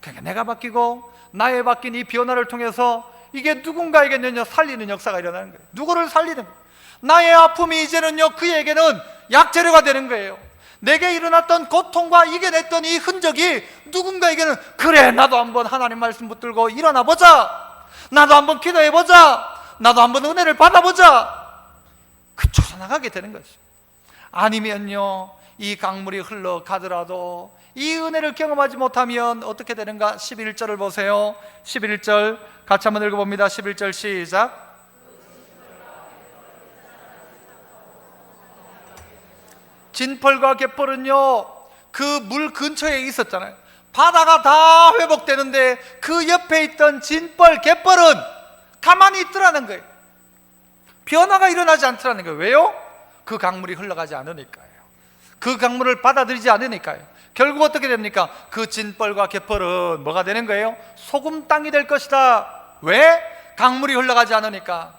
그러니까 내가 바뀌고 나의 바뀐 이 변화를 통해서 이게 누군가에게는요 살리는 역사가 일어나는 거예요. 누구를 살리는 거예요. 나의 아픔이 이제는요 그에게는 약재료가 되는 거예요. 내게 일어났던 고통과 이겨냈던 이 흔적이 누군가에게는, 그래 나도 한번 하나님 말씀 붙들고 일어나 보자, 나도 한번 기도해 보자, 나도 한번 은혜를 받아보자, 그 초선나가게 되는 거죠. 아니면요 이 강물이 흘러가더라도 이 은혜를 경험하지 못하면 어떻게 되는가? 11절을 보세요. 11절 같이 한번 읽어봅니다. 11절 시작. 진펄과 갯벌은요 그 물 근처에 있었잖아요. 바다가 다 회복되는데 그 옆에 있던 진펄, 갯벌은 가만히 있더라는 거예요. 변화가 일어나지 않더라는 거예요. 왜요? 그 강물이 흘러가지 않으니까요. 그 강물을 받아들이지 않으니까요. 결국 어떻게 됩니까? 그 진펄과 갯벌은 뭐가 되는 거예요? 소금 땅이 될 것이다. 왜? 강물이 흘러가지 않으니까.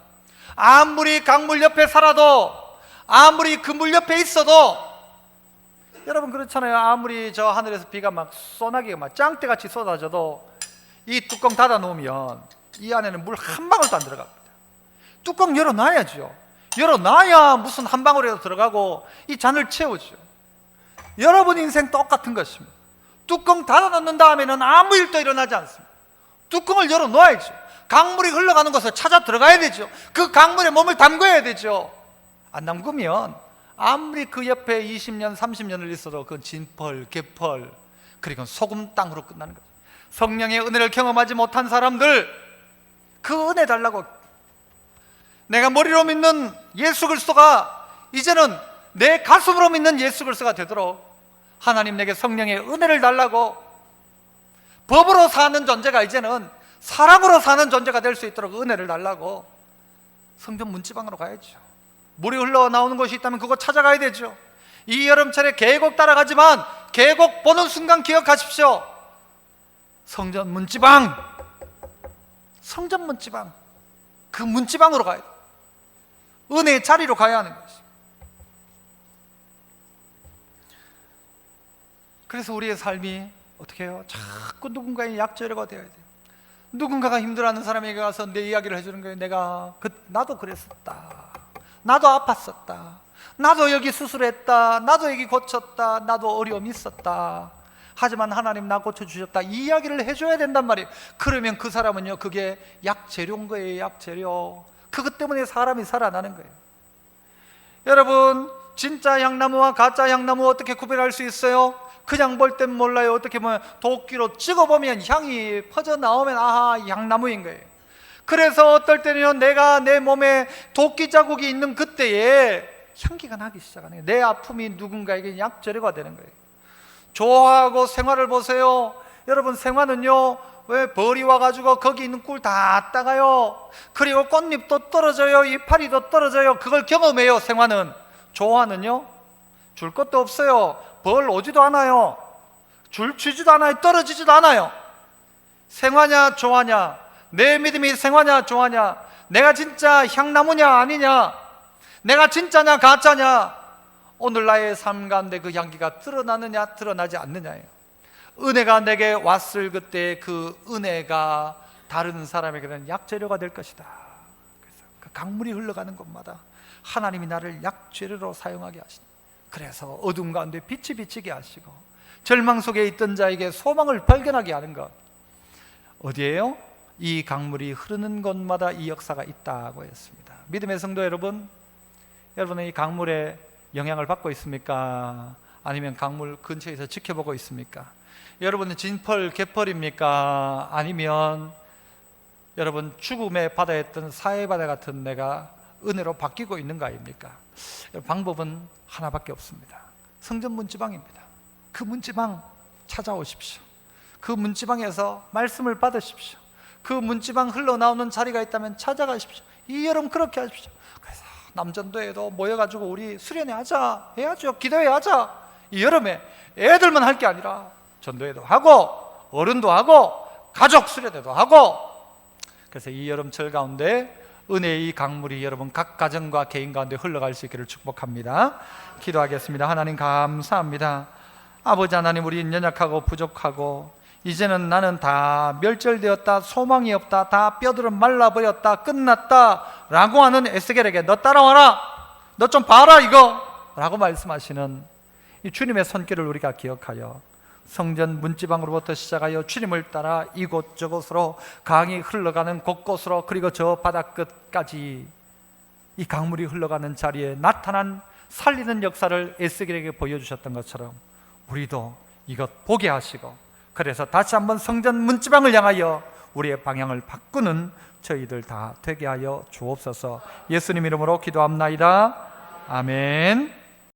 아무리 강물 옆에 살아도, 아무리 그 물 옆에 있어도, 여러분 그렇잖아요. 아무리 저 하늘에서 비가 막 소나기가 막 짱대같이 쏟아져도 이 뚜껑 닫아 놓으면 이 안에는 물 한 방울도 안 들어갑니다. 뚜껑 열어놔야죠. 열어놔야 무슨 한 방울이라도 들어가고 이 잔을 채우죠. 여러분 인생 똑같은 것입니다. 뚜껑 닫아 놓는 다음에는 아무 일도 일어나지 않습니다. 뚜껑을 열어놓아야죠. 강물이 흘러가는 곳에 찾아 들어가야 되죠. 그 강물에 몸을 담궈야 되죠. 안 담그면 아무리 그 옆에 20년, 30년을 있어도 그 진펄, 갯펄, 그리고 소금 땅으로 끝나는 거죠. 성령의 은혜를 경험하지 못한 사람들, 그 은혜 달라고. 내가 머리로 믿는 예수 그리스도가 이제는 내 가슴으로 믿는 예수 그리스도가 되도록 하나님 내게 성령의 은혜를 달라고. 법으로 사는 존재가 이제는 사랑으로 사는 존재가 될 수 있도록 은혜를 달라고. 성전 문지방으로 가야죠. 물이 흘러나오는 곳이 있다면 그거 찾아가야 되죠. 이 여름철에 계곡 따라가지만 계곡 보는 순간 기억하십시오. 성전 문지방, 성전 문지방, 그 문지방으로 가야 돼요. 은혜의 자리로 가야 하는 것이죠. 그래서 우리의 삶이 어떻게 해요? 자꾸 누군가의 약재료가 되어야 돼요. 누군가가 힘들어하는 사람에게 가서 내 이야기를 해주는 거예요. 나도 그랬었다. 나도 아팠었다. 나도 여기 수술했다. 나도 여기 고쳤다. 나도 어려움이 있었다. 하지만 하나님 나 고쳐주셨다. 이 이야기를 해줘야 된단 말이에요. 그러면 그 사람은요, 그게 약재료인 거예요. 약재료. 그것 때문에 사람이 살아나는 거예요. 여러분, 진짜 향나무와 가짜 향나무 어떻게 구별할 수 있어요? 그냥 볼 땐 몰라요. 어떻게 보면 도끼로 찍어보면 향이 퍼져나오면 아하, 향나무인 거예요. 그래서 어떨 때는요, 내가 내 몸에 도끼 자국이 있는 그때에 향기가 나기 시작하는 거예요. 내 아픔이 누군가에게 약재료가 되는 거예요. 조화하고 생화를 보세요. 여러분, 생화는요, 왜 벌이 와가지고 거기 있는 꿀 다 따가요. 그리고 꽃잎도 떨어져요. 이파리도 떨어져요. 그걸 경험해요. 생화는. 조화는요, 줄 것도 없어요. 벌 오지도 않아요. 줄 치지도 않아요. 떨어지지도 않아요. 생화냐 조화냐? 내 믿음이 생화냐 조화냐? 내가 진짜 향나무냐 아니냐? 내가 진짜냐 가짜냐? 오늘 나의 삶 가운데 그 향기가 드러나느냐 드러나지 않느냐예요. 은혜가 내게 왔을 그때 그 은혜가 다른 사람에게는 약재료가 될 것이다. 그래서 그 강물이 흘러가는 곳마다 하나님이 나를 약재료로 사용하게 하신다. 그래서 어둠 가운데 빛이 비치게 하시고 절망 속에 있던 자에게 소망을 발견하게 하는 것, 어디에요? 이 강물이 흐르는 곳마다 이 역사가 있다고 했습니다. 믿음의 성도 여러분, 여러분은 이 강물에 영향을 받고 있습니까? 아니면 강물 근처에서 지켜보고 있습니까? 여러분은 진펄 개펄입니까? 아니면 여러분 죽음의 바다였던 사해 바다 같은 내가 은혜로 바뀌고 있는 거 아닙니까? 방법은 하나밖에 없습니다. 성전 문지방입니다. 그 문지방 찾아오십시오. 그 문지방에서 말씀을 받으십시오. 그 문지방 흘러나오는 자리가 있다면 찾아가십시오. 이 여름 그렇게 하십시오. 그래서 남전도에도 모여가지고 우리 수련회 하자, 해야죠. 기도회 하자. 이 여름에 애들만 할 게 아니라 전도회도 하고 어른도 하고 가족 수련회도 하고, 그래서 이 여름철 가운데 은혜의 강물이 여러분 각 가정과 개인 가운데 흘러갈 수 있기를 축복합니다. 기도하겠습니다. 하나님 감사합니다. 아버지 하나님, 우리 연약하고 부족하고 이제는 나는 다 멸절되었다, 소망이 없다, 다 뼈들은 말라버렸다, 끝났다 라고 하는 에스겔에게 너 따라와라, 너 좀 봐라 이거 라고 말씀하시는 이 주님의 손길을 우리가 기억하여 성전 문지방으로부터 시작하여 주님을 따라 이곳저곳으로 강이 흘러가는 곳곳으로, 그리고 저 바닷끝까지 이 강물이 흘러가는 자리에 나타난 살리는 역사를 에스겔에게 보여주셨던 것처럼 우리도 이것 보게 하시고, 그래서 다시 한번 성전 문지방을 향하여 우리의 방향을 바꾸는 저희들 다 되게 하여 주옵소서. 예수님 이름으로 기도합나이다. 아멘.